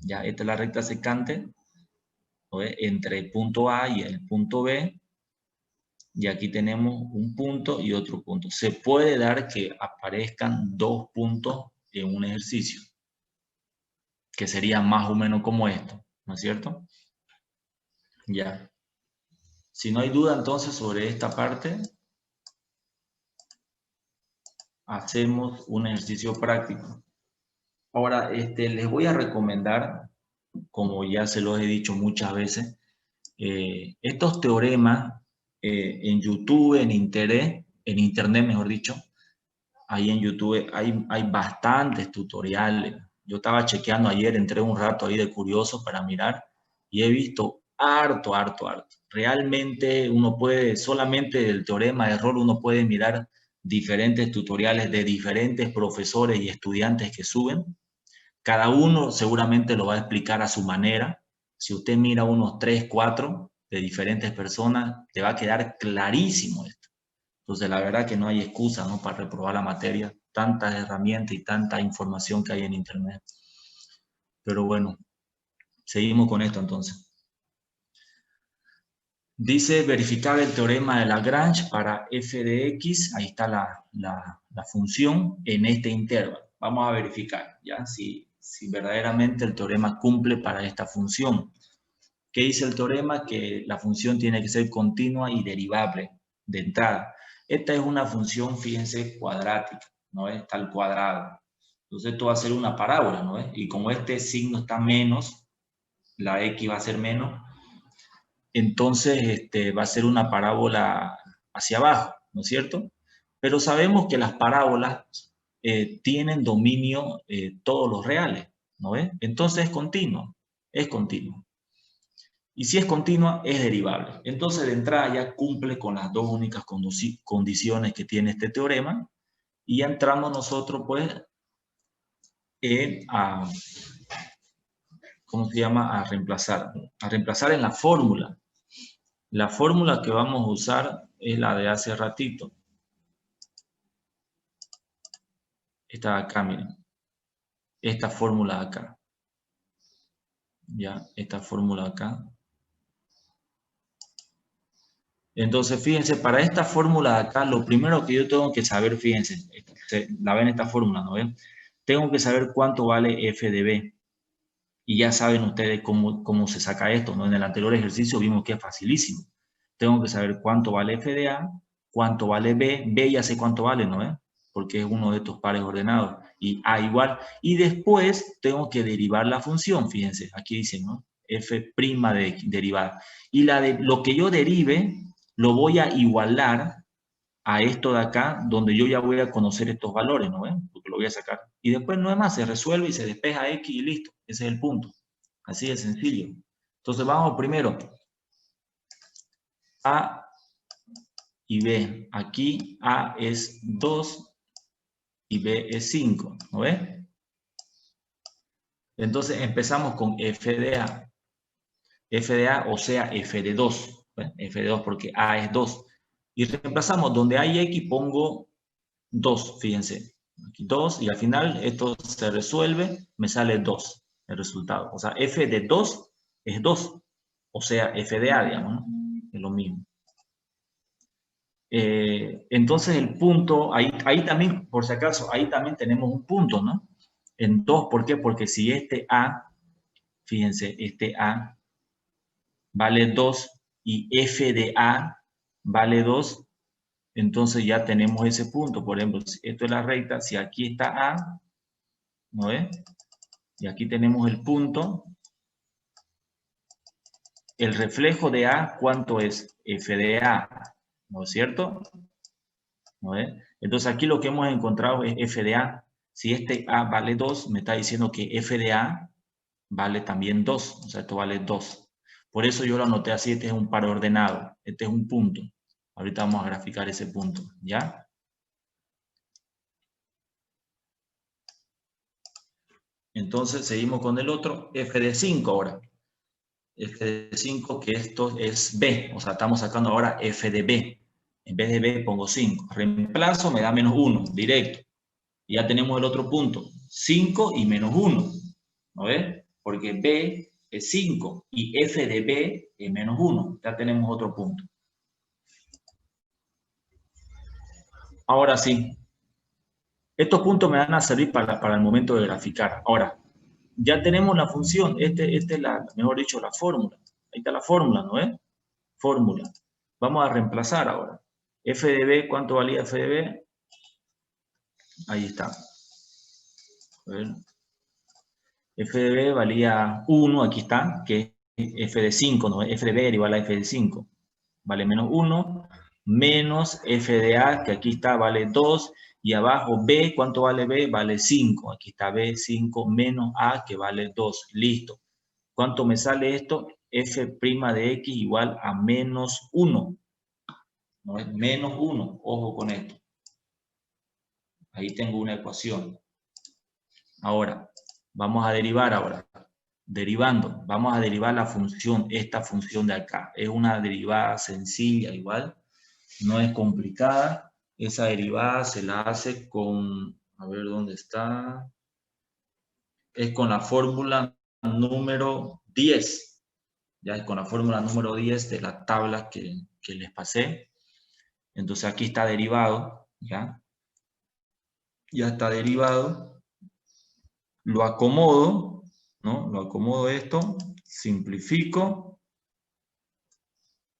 Ya, esta es la recta secante, ¿no? Entre el punto A y el punto B, y aquí tenemos un punto y otro punto. Se puede dar que aparezcan 2 puntos en un ejercicio. que sería más o menos como esto, ¿no es cierto? Ya. Si no hay duda entonces sobre esta parte, hacemos un ejercicio práctico. Ahora, les voy a recomendar, como ya se los he dicho muchas veces, estos teoremas en YouTube, en internet, mejor dicho, ahí en YouTube hay bastantes tutoriales. Yo estaba chequeando ayer, entré un rato ahí de curioso para mirar y he visto harto. Realmente uno puede, solamente el teorema de error, uno puede mirar diferentes tutoriales de diferentes profesores y estudiantes que suben. Cada uno seguramente lo va a explicar a su manera. Si usted mira unos 3, 4 de diferentes personas, te va a quedar clarísimo esto. Entonces, la verdad que no hay excusa, ¿no?, para reprobar la materia. Tantas herramientas y tanta información que hay en Internet. Pero bueno, seguimos con esto entonces. Dice verificar el teorema de Lagrange para f de x. Ahí está la función en este intervalo. Vamos a verificar, ¿ya? Si verdaderamente el teorema cumple para esta función. ¿Qué dice el teorema? Que la función tiene que ser continua y derivable de entrada. Esta es una función, fíjense, cuadrática, ¿no es? Está al cuadrado. Entonces esto va a ser una parábola, ¿no es? Y como este signo está menos, la x va a ser menos, entonces va a ser una parábola hacia abajo, ¿no es cierto? Pero sabemos que las parábolas tienen dominio todos los reales, ¿no es? Entonces es continuo, es continuo. Y si es continua, es derivable. Entonces, de entrada ya cumple con las dos únicas condiciones que tiene este teorema. Y ya entramos nosotros, pues, ¿cómo se llama? A reemplazar en la fórmula. La fórmula que vamos a usar es la de hace ratito. Esta de acá, miren. Esta fórmula de acá. Ya, esta fórmula de acá. Entonces, fíjense, para esta fórmula de acá, lo primero que yo tengo que saber, fíjense, la ven esta fórmula, ¿no ven? Tengo que saber cuánto vale f de b. Y ya saben ustedes cómo se saca esto, ¿no? En el anterior ejercicio vimos que es facilísimo. Tengo que saber cuánto vale f de a, cuánto vale b. B ya sé cuánto vale, ¿no ven? Porque es uno de estos pares ordenados. Y a igual. Y después tengo que derivar la función, fíjense, aquí dice, ¿no? F' de derivada. Y lo que yo derive, lo voy a igualar a esto de acá, donde yo ya voy a conocer estos valores, ¿no ven? Porque lo voy a sacar. Y después no es más, se resuelve y se despeja X y listo. Ese es el punto. Así de sencillo. Entonces vamos primero. A y B. Aquí A es 2 y B es 5, ¿no ven? Entonces empezamos con f de A. F de A, o sea, f de 2. ¿Ven? F de 2 porque A es 2. Y reemplazamos, donde hay X pongo 2, fíjense. Aquí 2 y al final esto se resuelve, me sale 2 el resultado. O sea, f de 2 es 2. O sea, f de a, digamos, ¿no? Es lo mismo. Entonces el punto, ahí también, por si acaso, ahí también tenemos un punto, ¿no? En 2, ¿por qué? Porque si este a, fíjense, este a vale 2 y f de a vale 2, entonces ya tenemos ese punto. Por ejemplo, si esto es la recta, si aquí está A, ¿no ves? Y aquí tenemos el punto. El reflejo de A, ¿cuánto es? F de A, ¿no es cierto? ¿No ves? Entonces aquí lo que hemos encontrado es F de A. Si este A vale 2, me está diciendo que F de A vale también 2. O sea, esto vale 2. Por eso yo lo anoté así, este es un par ordenado. Este es un punto. Ahorita vamos a graficar ese punto, ¿ya? Entonces seguimos con el otro, f de 5 ahora. F de 5, que esto es b, o sea, estamos sacando ahora f de b. En vez de b pongo 5. Reemplazo, me da menos 1, directo. Y ya tenemos el otro punto, 5 y menos 1. ¿No ves? Porque b es 5 y f de b es menos 1. Ya tenemos otro punto. Ahora sí, estos puntos me van a servir para el momento de graficar. Ahora, ya tenemos la función, esta es mejor dicho, la fórmula. Ahí está la fórmula, ¿no es? Fórmula. Vamos a reemplazar ahora. F de B, ¿cuánto valía F de B? Ahí está. A ver. F de B valía 1, aquí está, que es F de 5, ¿no? F de B era igual a F de 5. Vale menos 1, menos F de A, que aquí está, vale 2, y abajo B, ¿cuánto vale B? Vale 5. Aquí está B, 5, menos A, que vale 2. Listo. ¿Cuánto me sale esto? F' de X igual a menos 1. ¿No es? Menos 1. Ojo con esto. Ahí tengo una ecuación. Ahora, vamos a derivar ahora. Derivando, vamos a derivar la función, esta función de acá. Es una derivada sencilla igual, no es complicada. Esa derivada se la hace con, a ver dónde está, es con la fórmula número 10. Ya es con la fórmula número 10 de la tabla que les pasé. Entonces aquí está derivado, ¿ya? Ya está derivado. Lo acomodo, ¿no? Lo acomodo esto, simplifico.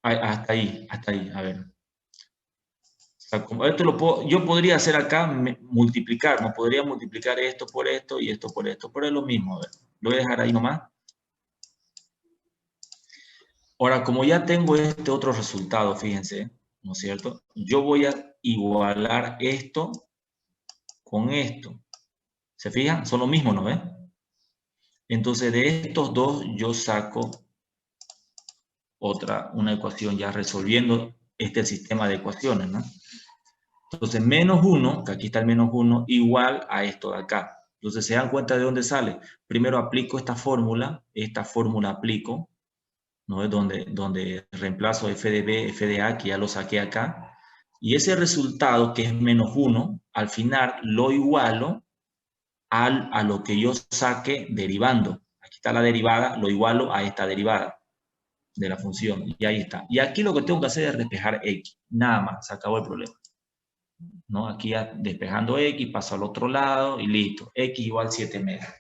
Hasta ahí, a ver. Esto yo podría hacer acá, multiplicar, ¿no? Podría multiplicar esto por esto y esto por esto, pero es lo mismo, a ver. Lo voy a dejar ahí nomás. Ahora, como ya tengo este otro resultado, fíjense, ¿no es cierto? Yo voy a igualar esto con esto. ¿Se fijan? Son lo mismo, ¿no ven? Entonces, de estos dos yo saco una ecuación ya resolviendo este sistema de ecuaciones, ¿no? Entonces, menos 1, que aquí está el menos 1, igual a esto de acá. Entonces, ¿se dan cuenta de dónde sale? Primero aplico esta fórmula aplico, ¿no? Es donde reemplazo f de b, f de a, que ya lo saqué acá. Y ese resultado, que es menos 1, al final lo igualo a lo que yo saque derivando. Aquí está la derivada, lo igualo a esta derivada de la función. Y ahí está. Y aquí lo que tengo que hacer es despejar x. Nada más, se acabó el problema. ¿No? Aquí ya despejando x, paso al otro lado y listo. X igual 7 metros.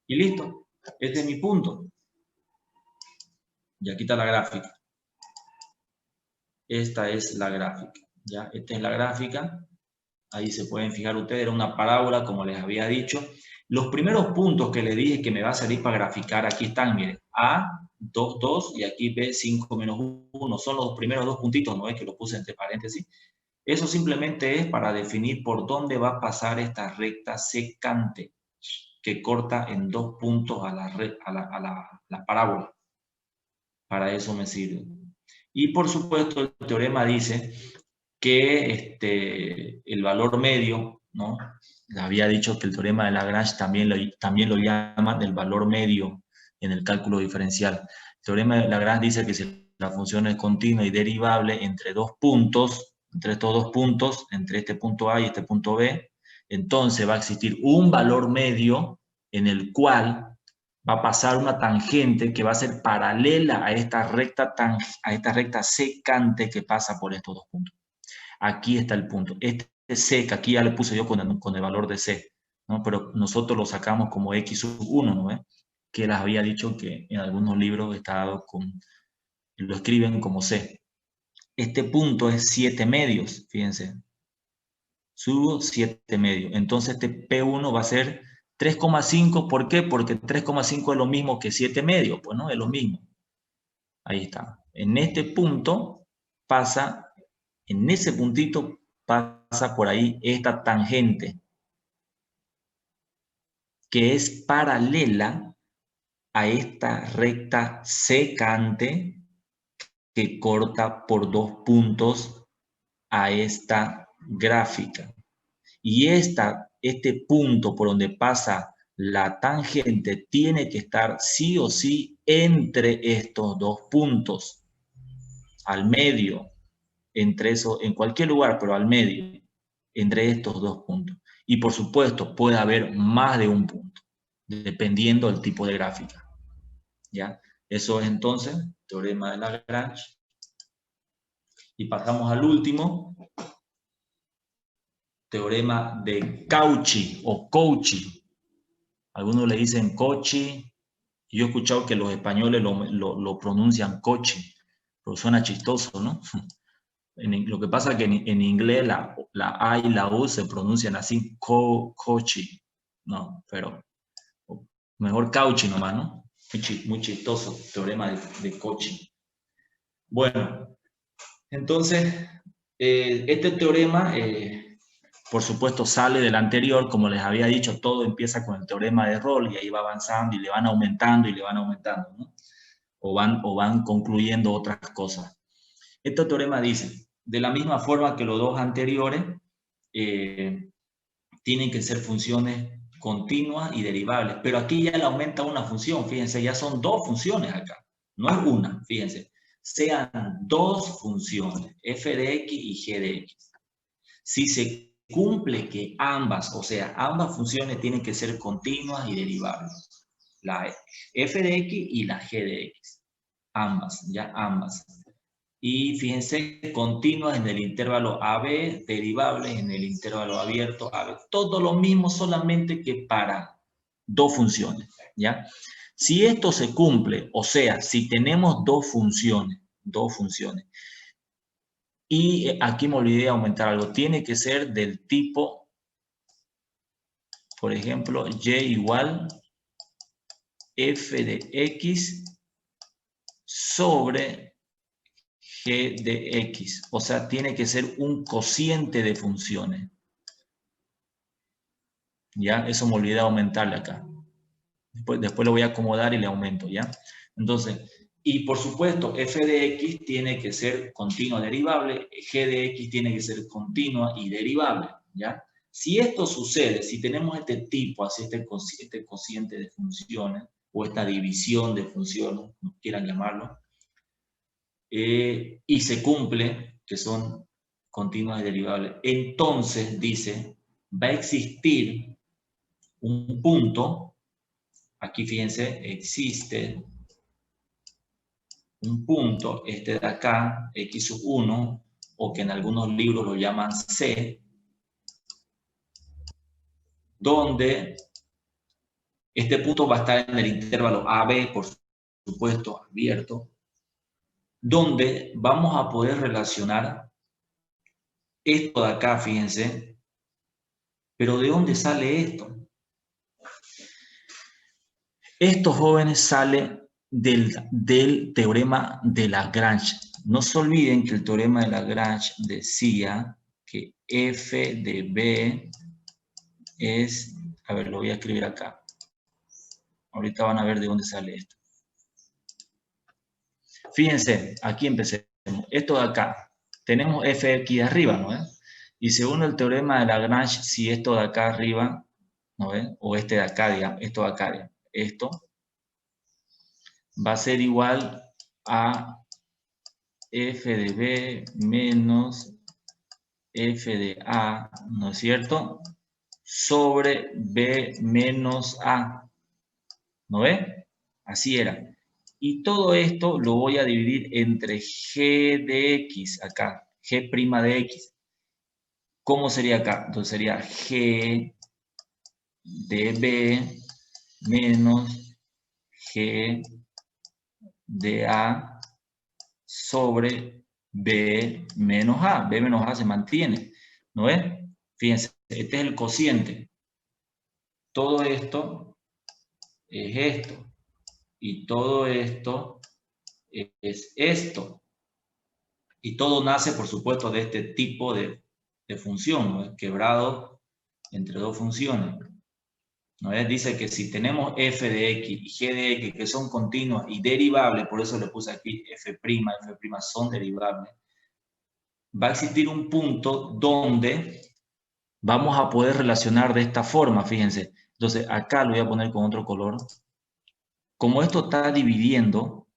Y listo. Este es mi punto. Y aquí está la gráfica. Esta es la gráfica. ¿Ya? Esta es la gráfica. Ahí se pueden fijar ustedes, era una parábola, como les había dicho. Los primeros puntos que les dije que me va a servir para graficar, aquí están, miren. A, 2, 2, y aquí B, 5 menos 1. Son los primeros dos puntitos, ¿no es que lo puse entre paréntesis? Eso simplemente es para definir por dónde va a pasar esta recta secante que corta en dos puntos a la parábola. Para eso me sirve. Y por supuesto el teorema dice que el valor medio, ¿no? Había dicho que el teorema de Lagrange también lo llaman el valor medio en el cálculo diferencial. El teorema de Lagrange dice que si la función es continua y derivable entre dos puntos, entre estos dos puntos, entre este punto A y este punto B, entonces va a existir un valor medio en el cual va a pasar una tangente que va a ser paralela a esta recta secante que pasa por estos dos puntos. Aquí está el punto. Este C, que aquí ya le puse yo con el valor de C, ¿no? Pero nosotros lo sacamos como X sub 1, ¿no? Que les había dicho que en algunos libros está dado lo escriben como C. Este punto es 7 medios, fíjense. Subo 7 medios. Entonces este P1 va a ser 3,5. ¿Por qué? Porque 3,5 es lo mismo que 7 medios, pues no, es lo mismo. Ahí está. En este punto pasa, en ese puntito pasa por ahí esta tangente que es paralela a esta recta secante que corta por dos puntos a esta gráfica. Y este punto por donde pasa la tangente tiene que estar sí o sí entre estos dos puntos, al medio, entre eso, en cualquier lugar, pero al medio, entre estos dos puntos. Y por supuesto, puede haber más de un punto, dependiendo del tipo de gráfica. ¿Ya? Eso es entonces teorema de Lagrange. Y pasamos al último, teorema de Cauchy o Cauchy. Algunos le dicen cochi. Yo he escuchado que los españoles lo pronuncian cochi, pero suena chistoso, ¿no? Lo que pasa es que en inglés la A y la U se pronuncian así, cochi, ¿no? Pero mejor cauchi nomás, ¿no? Muy chistoso, teorema de Cauchy. Bueno, entonces, este teorema, por supuesto, sale del anterior. Como les había dicho, todo empieza con el teorema de Rolle y ahí va avanzando y le van aumentando y le van aumentando, ¿no? O van concluyendo otras cosas. Este teorema dice, de la misma forma que los dos anteriores, tienen que ser funciones continuas y derivables, pero aquí ya le aumenta una función, fíjense, ya son dos funciones acá, no es una, fíjense, sean dos funciones, f de x y g de x. Si se cumple que ambas, o sea, ambas funciones tienen que ser continuas y derivables, la f de x y la g de x, ambas, ya ambas. Y fíjense, continuas en el intervalo AB, derivables en el intervalo abierto AB. Todo lo mismo, solamente que para dos funciones, ¿ya? Si esto se cumple, o sea, si tenemos dos funciones, y aquí me olvidé de aumentar algo, tiene que ser del tipo, por ejemplo, y igual f de x sobre g de x, o sea, tiene que ser un cociente de funciones. ¿Ya? Eso me olvidé de aumentarle acá. Después lo voy a acomodar y le aumento, ¿ya? Entonces, y por supuesto, f de x tiene que ser continua derivable, g de x tiene que ser continua y derivable, ¿ya? Si esto sucede, si tenemos este tipo, así este cociente de funciones, o esta división de funciones, como quieran llamarlo, y se cumple, que son continuas y derivables, entonces dice, va a existir un punto, aquí fíjense, existe un punto, este de acá, x sub 1, o que en algunos libros lo llaman C, donde este punto va a estar en el intervalo AB, por supuesto, abierto, donde vamos a poder relacionar esto de acá, fíjense, pero ¿de dónde sale esto? Esto, jóvenes, sale del teorema de Lagrange. No se olviden que el teorema de Lagrange decía que f de b es, a ver, lo voy a escribir acá. Ahorita van a ver de dónde sale esto. Fíjense, aquí empecemos. Esto de acá, tenemos f de aquí arriba, ¿no es? Y según el teorema de Lagrange, si esto de acá arriba, ¿no es? O este de acá, digamos, esto de acá, digamos, esto va a ser igual a f de b menos f de a, ¿no es cierto? Sobre b menos a, ¿no ve? Así era. Y todo esto lo voy a dividir entre g de x, acá, g' de x. ¿Cómo sería acá? Entonces sería g de b menos g de a sobre b menos a. B menos a se mantiene, ¿no ves? Fíjense, este es el cociente. Todo esto es esto. Y todo esto es esto. Y todo nace, por supuesto, de este tipo de función, ¿no? Quebrado entre dos funciones. ¿No ves? Dice que si tenemos f de x y g de x que son continuas y derivables, por eso le puse aquí f', f' son derivables, va a existir un punto donde vamos a poder relacionar de esta forma, fíjense. Entonces, acá lo voy a poner con otro color. Como esto está dividiendo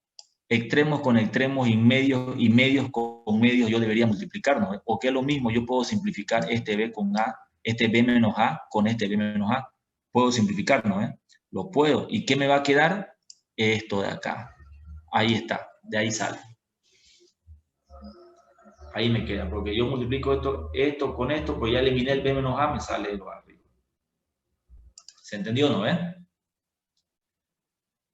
extremos con extremos y medios con medios, yo debería multiplicar, ¿no? O que es lo mismo, yo puedo simplificar este b con a, este b menos a con este b menos a. Puedo simplificar, ¿no? Lo puedo. ¿Y qué me va a quedar? Esto de acá. Ahí está, de ahí sale. Ahí me queda, porque yo multiplico esto con esto, pues ya eliminé el b menos a, me sale lo arriba. ¿Se entendió, no?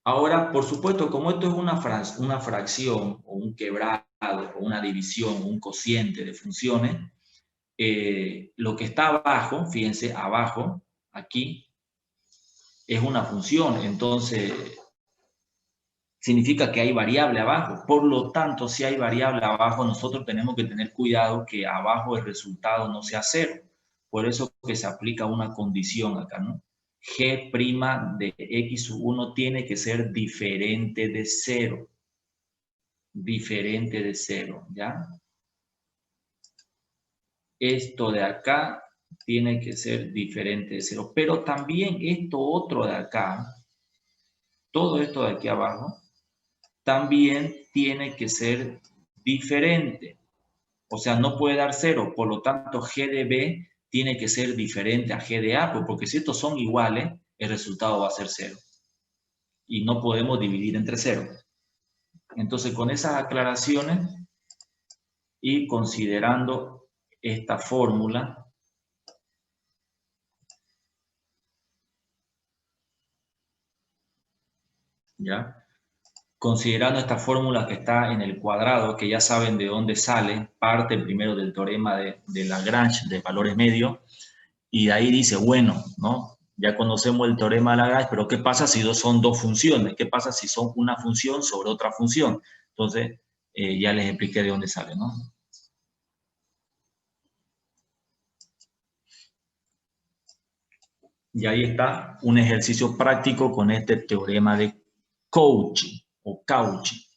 Ahora, por supuesto, como esto es una fracción o un quebrado o una división o un cociente de funciones, lo que está abajo, fíjense, abajo, aquí, es una función. Entonces, significa que hay variable abajo. Por lo tanto, si hay variable abajo, nosotros tenemos que tener cuidado que abajo el resultado no sea cero. Por eso que se aplica una condición acá, ¿no? G' de x1 tiene que ser diferente de cero. Diferente de cero, ¿ya? Esto de acá tiene que ser diferente de cero. Pero también esto otro de acá, todo esto de aquí abajo, también tiene que ser diferente. O sea, no puede dar cero. Por lo tanto, G de B tiene que ser diferente a G de A, porque si estos son iguales, el resultado va a ser cero. Y no podemos dividir entre cero. Entonces, con esas aclaraciones y considerando esta fórmula, ¿ya? Considerando esta fórmula que está en el cuadrado, que ya saben de dónde sale, parte primero del teorema de Lagrange de valores medios, y de ahí dice, bueno, ¿no? Ya conocemos el teorema de Lagrange, pero ¿qué pasa si son dos funciones? ¿Qué pasa si son una función sobre otra función? Entonces, ya les expliqué de dónde sale, ¿no? Y ahí está un ejercicio práctico con este teorema de Cauchy o Cauchy.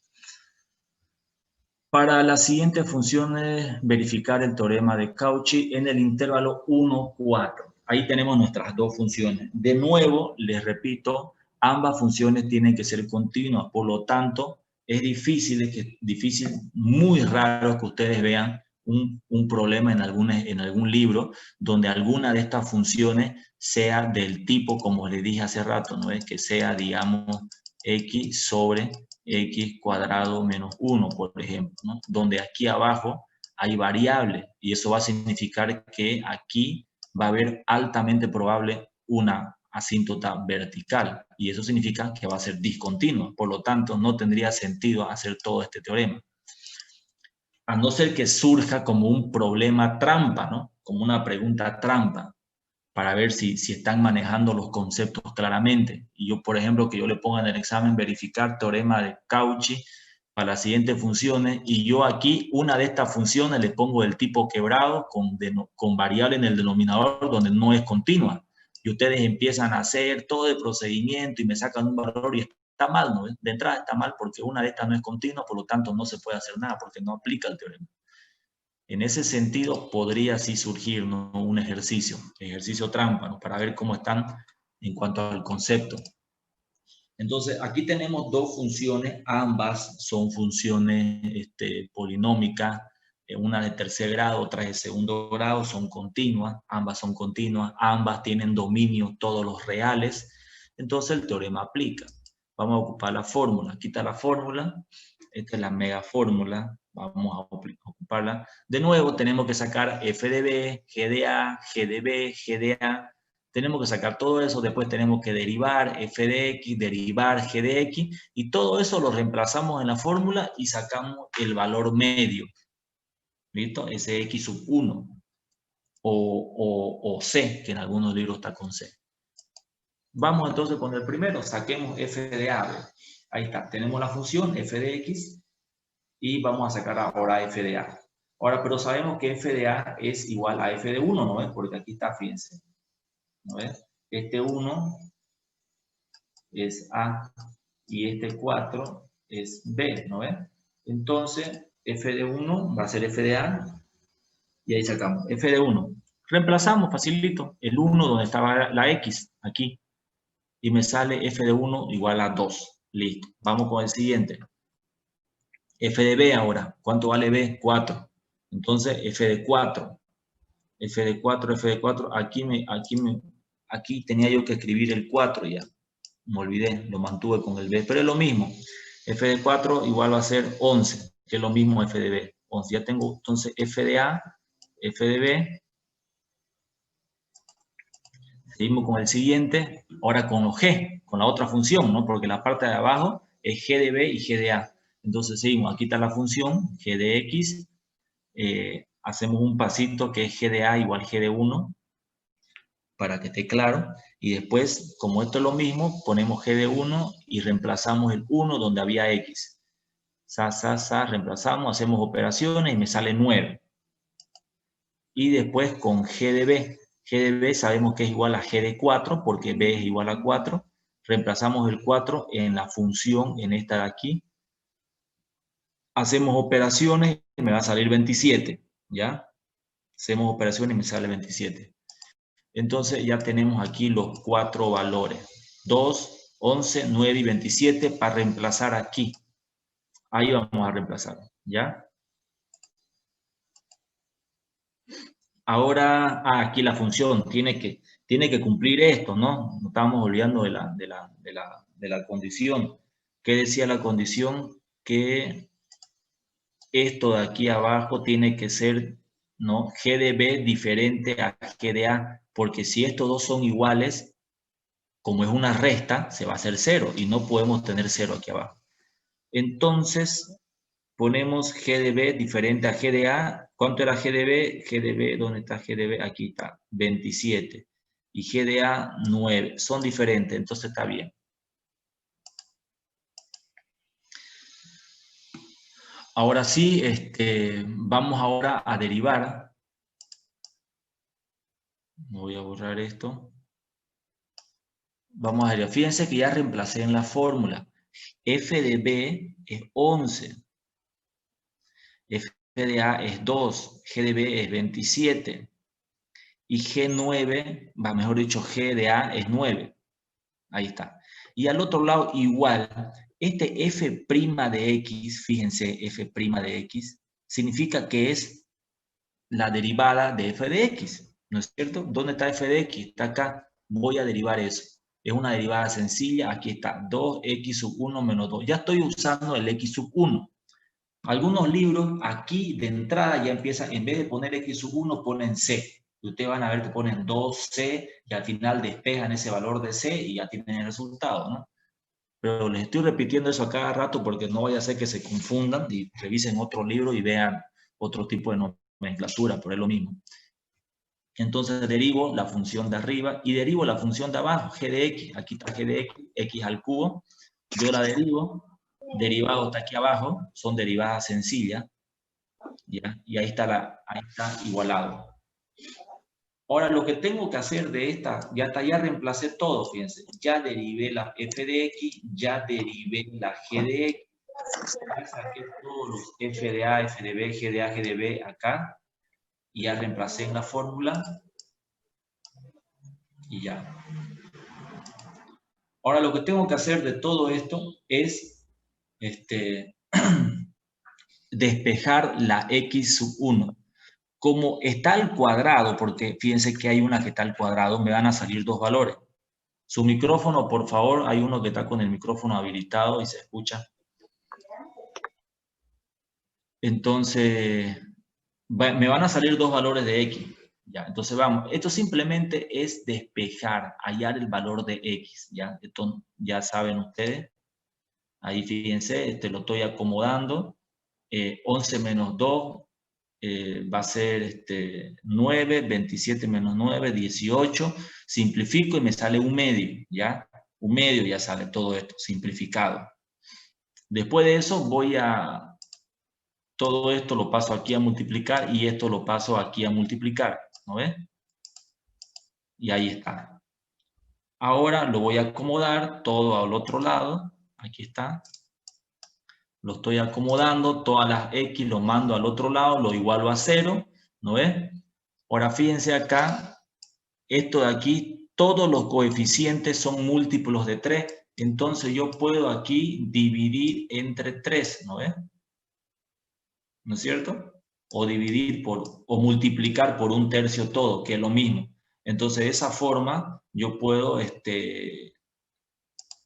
Para las siguientes funciones, verificar el teorema de Cauchy en el intervalo 1, 4. Ahí tenemos nuestras dos funciones. De nuevo, les repito, ambas funciones tienen que ser continuas. Por lo tanto, es difícil, muy raro que ustedes vean un problema en algún libro donde alguna de estas funciones sea del tipo, como les dije hace rato, no es que sea, digamos, x sobre x cuadrado menos 1, por ejemplo, ¿no? Donde aquí abajo hay variables y eso va a significar que aquí va a haber altamente probable una asíntota vertical y eso significa que va a ser discontinua. Por lo tanto, no tendría sentido hacer todo este teorema. A no ser que surja como un problema trampa, ¿no? Como una pregunta trampa para ver si están manejando los conceptos claramente. Y yo, por ejemplo, que yo le ponga en el examen verificar teorema de Cauchy para las siguientes funciones, y yo aquí una de estas funciones le pongo el tipo quebrado con variable en el denominador donde no es continua. Y ustedes empiezan a hacer todo el procedimiento y me sacan un valor y está mal, ¿no? De entrada está mal porque una de estas no es continua, por lo tanto no se puede hacer nada porque no aplica el teorema. En ese sentido, podría así surgir, ¿no? Un ejercicio trampa, ¿no? Para ver cómo están en cuanto al concepto. Entonces, aquí tenemos dos funciones, ambas son funciones polinómicas, una de tercer grado, otra de segundo grado, son continuas, ambas tienen dominio todos los reales, entonces el teorema aplica. Vamos a ocupar la fórmula, aquí está la fórmula, esta es la mega fórmula, vamos a ocuparla. De nuevo tenemos que sacar f de b, g de a, g de b, g de a. Tenemos que sacar todo eso, después tenemos que derivar f de x, derivar g de x, y todo eso lo reemplazamos en la fórmula y sacamos el valor medio. ¿Listo? Ese x sub 1 o c, que en algunos libros está con c. Vamos entonces con el primero, saquemos f de a. Ahí está, tenemos la función f de x y vamos a sacar ahora f de a. Ahora, pero sabemos que f de a es igual a f de 1, ¿no ves? Porque aquí está, fíjense. ¿No ves? Este 1 es A y este 4 es B, ¿no ven? Entonces, f de 1 va a ser f de A y ahí sacamos f de 1. Reemplazamos, facilito, el 1 donde estaba la x, aquí, y me sale f de 1 igual a 2. Listo. Vamos con el siguiente. F de B ahora. ¿Cuánto vale B? 4. Entonces, f de 4. F de 4, F de 4. Aquí tenía yo que escribir el 4 ya. Me olvidé, lo mantuve con el B, pero es lo mismo. F de 4 igual va a ser 11, que es lo mismo F de B. 11. Ya tengo entonces F de A, F de B, Seguimos con el siguiente, ahora con los g, con la otra función, ¿no? Porque la parte de abajo es g de b y g de a. Entonces seguimos, aquí está la función g de x, hacemos un pasito que es g de a igual g de 1, para que esté claro, y después, como esto es lo mismo, ponemos g de 1 y reemplazamos el 1 donde había x. Reemplazamos, hacemos operaciones y me sale 9. Y después con g de b. G de b sabemos que es igual a g de 4 porque b es igual a 4. Reemplazamos el 4 en la función, en esta de aquí. Hacemos operaciones y me va a salir 27, ¿ya? Hacemos operaciones y me sale 27. Entonces ya tenemos aquí los 4 valores. 2, 11, 9 y 27 para reemplazar aquí. Ahí vamos a reemplazar, ¿ya? Ahora, aquí la función tiene que cumplir esto, ¿no? No estábamos olvidando de la condición. ¿Qué decía la condición? Que esto de aquí abajo tiene que ser, ¿no? G de B diferente a G de A, porque si estos dos son iguales, como es una resta, se va a hacer 0 y no podemos tener 0 aquí abajo. Entonces, ponemos G de B diferente a G de A. ¿Cuánto era G de B? G de B, ¿dónde está G de B? Aquí está, 27. Y G de A, 9. Son diferentes, entonces está bien. Ahora sí, vamos ahora a derivar. Voy a borrar esto. Vamos a derivar. Fíjense que ya reemplacé en la fórmula. F de B es 11. F de A es 2. G de B es 27. Y G9, mejor dicho, G de A es 9. Ahí está. Y al otro lado igual, este f' de x, fíjense, f' de x, significa que es la derivada de f de x, ¿no es cierto? ¿Dónde está f de x? Está acá. Voy a derivar eso. Es una derivada sencilla. Aquí está, 2x sub 1 menos 2. Ya estoy usando el x sub 1. Algunos libros aquí de entrada ya empiezan, en vez de poner x sub 1, ponen c. Y ustedes van a ver que ponen 2c y al final despejan ese valor de c y ya tienen el resultado, ¿no? Pero les estoy repitiendo eso a cada rato porque no vaya a ser que se confundan y revisen otro libro y vean otro tipo de nomenclatura, por es lo mismo. Entonces derivo la función de arriba y derivo la función de abajo, g de x. Aquí está g de x, x al cubo. Yo la derivo. Derivado está aquí abajo, son derivadas sencillas, ¿ya? Y ahí está igualado. Ahora lo que tengo que hacer de esta, ya reemplacé todo, fíjense, ya derivé la f de x, ya derivé la g de x, ya saqué todos los f de a, f de b, g de a, g de b acá, y ya reemplacé en la fórmula, y ya. Ahora lo que tengo que hacer de todo esto es despejar la x sub 1. Como está al cuadrado, porque fíjense que hay una que está al cuadrado, me van a salir dos valores. Su micrófono, por favor, hay uno que está con el micrófono habilitado y se escucha. Entonces, me van a salir dos valores de x. Ya, entonces vamos, esto simplemente es despejar, hallar el valor de x. Ya, esto ya saben ustedes. Ahí fíjense, lo estoy acomodando. 11 menos 2 va a ser 9, 27 menos 9, 18. Simplifico y me sale un medio, ¿ya? Un medio ya sale todo esto, simplificado. Después de eso todo esto lo paso aquí a multiplicar y esto lo paso aquí a multiplicar, ¿no ves? Y ahí está. Ahora lo voy a acomodar todo al otro lado, aquí está. Lo estoy acomodando, todas las x lo mando al otro lado, lo igualo a 0, ¿no ves? Ahora fíjense acá, esto de aquí, todos los coeficientes son múltiplos de 3, entonces yo puedo aquí dividir entre 3, ¿no ves? ¿No es cierto? O dividir o multiplicar por 1/3 todo, que es lo mismo. Entonces de esa forma yo puedo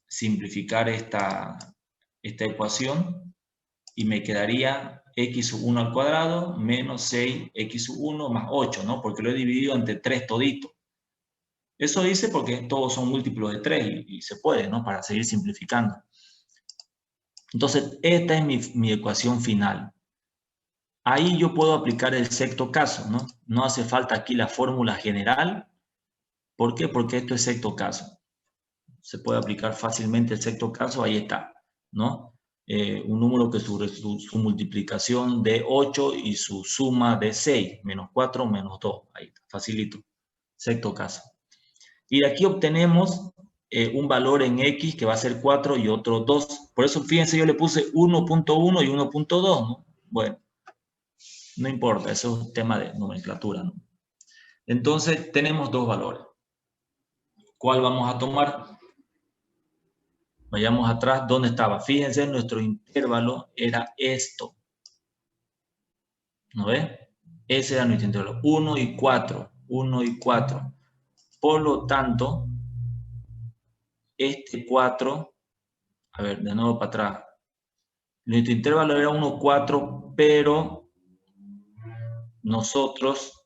simplificar esta ecuación y me quedaría x sub 1 al cuadrado menos 6x sub 1 más 8, ¿no? Porque lo he dividido entre 3 todito. Eso dice porque todos son múltiplos de 3 y se puede, ¿no? Para seguir simplificando. Entonces, esta es mi ecuación final. Ahí yo puedo aplicar el sexto caso, ¿no? No hace falta aquí la fórmula general. ¿Por qué? Porque esto es sexto caso. Se puede aplicar fácilmente el sexto caso, ahí está, ¿no? Un número que su multiplicación de 8 y su suma de 6, menos 4, menos 2, ahí está, facilito, sexto caso. Y de aquí obtenemos un valor en X que va a ser 4 y otro 2. Por eso, fíjense, yo le puse 1.1 y 1.2, ¿no? Bueno, no importa, eso es un tema de nomenclatura, ¿no? Entonces, tenemos dos valores. ¿Cuál vamos a tomar? Vayamos atrás, ¿dónde estaba? Fíjense, nuestro intervalo era esto. ¿No ves? Ese era nuestro intervalo. 1 y 4. 1 y 4. Por lo tanto, este 4, a ver, de nuevo para atrás. Nuestro intervalo era 1, 4, pero nosotros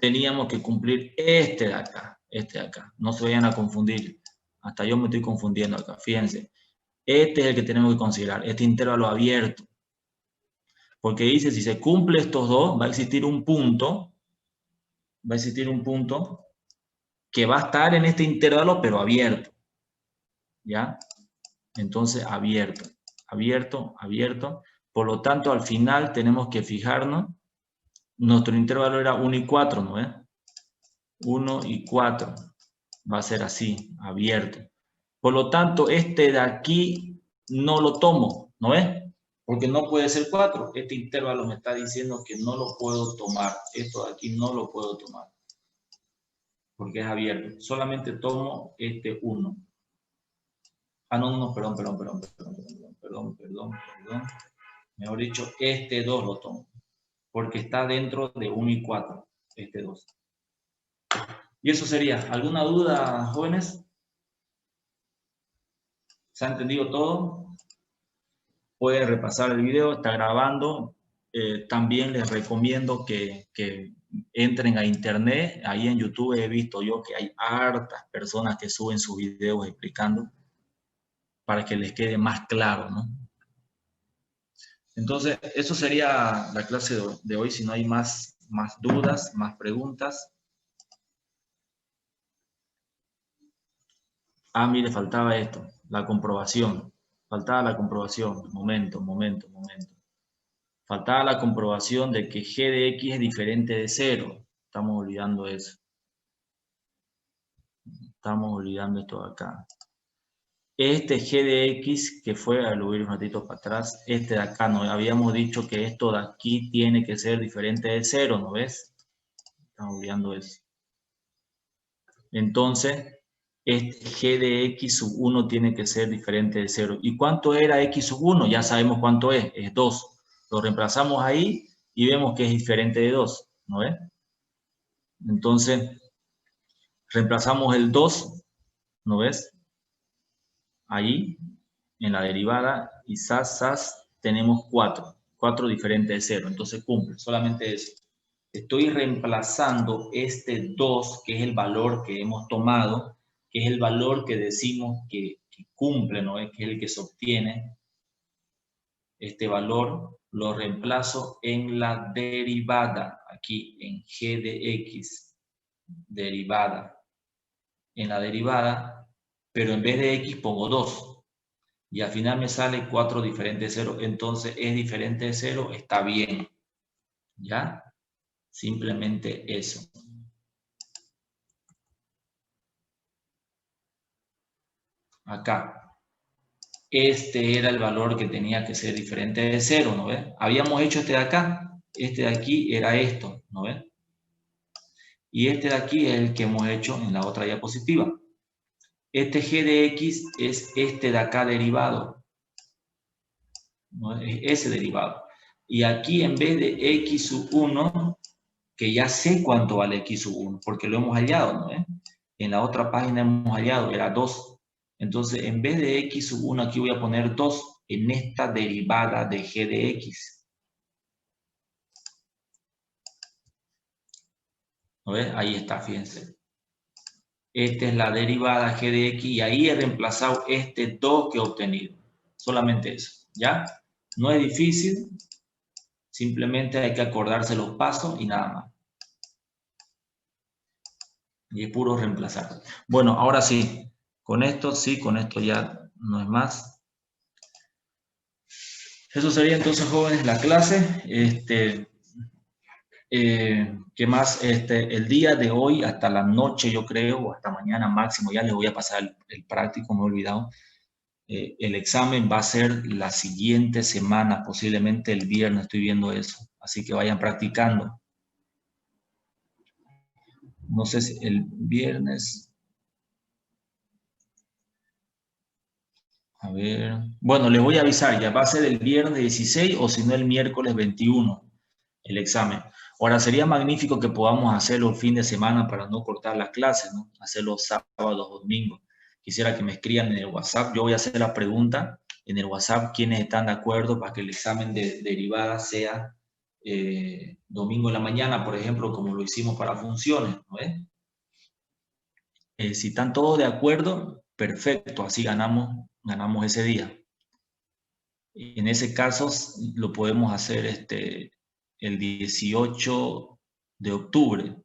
teníamos que cumplir este de acá. Este de acá. No se vayan a confundir. Hasta yo me estoy confundiendo acá. Fíjense. Este es el que tenemos que considerar. Este intervalo abierto. Porque dice, si se cumple estos dos, va a existir un punto que va a estar en este intervalo, pero abierto. ¿Ya? Entonces, abierto, abierto, abierto. Por lo tanto, al final tenemos que fijarnos, nuestro intervalo era 1 y 4, ¿no es? 1 y 4. Va a ser así, abierto. Por lo tanto, este de aquí no lo tomo, ¿no es? Porque no puede ser 4. Este intervalo me está diciendo que no lo puedo tomar. Esto de aquí no lo puedo tomar. Porque es abierto. Solamente tomo este 1. Ah, no, perdón. Mejor dicho, este 2 lo tomo. Porque está dentro de 1 y 4. Este 2. Y eso sería. ¿Alguna duda, jóvenes? ¿Se ha entendido todo? Pueden repasar el video, está grabando. También les recomiendo que entren a internet. Ahí en YouTube he visto yo que hay hartas personas que suben sus videos explicando para que les quede más claro, ¿no? Entonces, eso sería la clase de hoy. Si no hay más dudas, más preguntas. Ah, mire, faltaba esto, la comprobación. Faltaba la comprobación. Momento. Faltaba la comprobación de que g de x es diferente de 0. Estamos olvidando eso. Estamos olvidando esto de acá. Este g de x, que fue, a lo ir un ratito para atrás, este de acá, ¿no? Habíamos dicho que esto de aquí tiene que ser diferente de 0, ¿no ves? Estamos olvidando eso. Entonces, este g de x sub 1 tiene que ser diferente de 0. ¿Y cuánto era x sub 1? Ya sabemos cuánto es 2. Lo reemplazamos ahí y vemos que es diferente de 2, ¿no ves? Entonces, reemplazamos el 2, ¿no ves? Ahí, en la derivada, y tenemos 4. 4 diferente de 0, entonces cumple, solamente eso. Estoy reemplazando este 2, que es el valor que hemos tomado, que es el valor que decimos que cumple, ¿no? Que es el que se obtiene. Este valor lo reemplazo en la derivada, aquí en g de x, derivada. En la derivada, pero en vez de x pongo 2. Y al final me sale 4 diferente de 0. Entonces es diferente de 0, está bien. ¿Ya? Simplemente eso. Acá. Este era el valor que tenía que ser diferente de 0, ¿no ves? Habíamos hecho este de acá. Este de aquí era esto, ¿no ves? Y este de aquí es el que hemos hecho en la otra diapositiva. Este g de x es este de acá derivado. ¿No? Es ese derivado. Y aquí en vez de x sub 1, que ya sé cuánto vale x sub 1, porque lo hemos hallado, ¿no? En la otra página hemos hallado, era 2. Entonces, en vez de x sub 1, aquí voy a poner 2 en esta derivada de g de x. ¿No ves? Ahí está, fíjense. Esta es la derivada g de x y ahí he reemplazado este 2 que he obtenido. Solamente eso, ¿ya? No es difícil, simplemente hay que acordarse los pasos y nada más. Y es puro reemplazar. Bueno, ahora sí, con esto ya no es más. Eso sería entonces, jóvenes, la clase. ¿Qué más? El día de hoy hasta la noche, yo creo, o hasta mañana máximo, ya les voy a pasar el práctico, me he olvidado. El examen va a ser la siguiente semana, posiblemente el viernes, estoy viendo eso. Así que vayan practicando. No sé si el viernes. A ver. Bueno, les voy a avisar, ya va a ser el viernes 16 o si no el miércoles 21 el examen. Ahora, sería magnífico que podamos hacerlo el fin de semana para no cortar las clases, ¿no? Hacerlo sábados o domingos. Quisiera que me escriban en el WhatsApp. Yo voy a hacer la pregunta en el WhatsApp, quiénes están de acuerdo para que el examen de derivada sea domingo en la mañana, por ejemplo, como lo hicimos para funciones, ¿no es? Si están todos de acuerdo, perfecto, así ganamos ese día. En ese caso lo podemos hacer el 18 de octubre.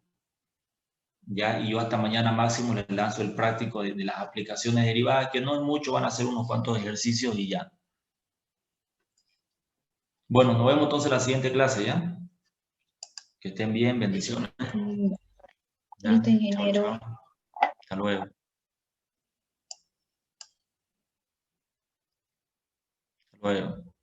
¿Ya? Y yo hasta mañana máximo les lanzo el práctico de las aplicaciones derivadas, que no es mucho, van a hacer unos cuantos ejercicios y ya. Bueno, nos vemos entonces en la siguiente clase, ¿ya? Que estén bien, bendiciones. ¿Ya? Listo, Chao, ingeniero. chao. Hasta luego. Hasta luego.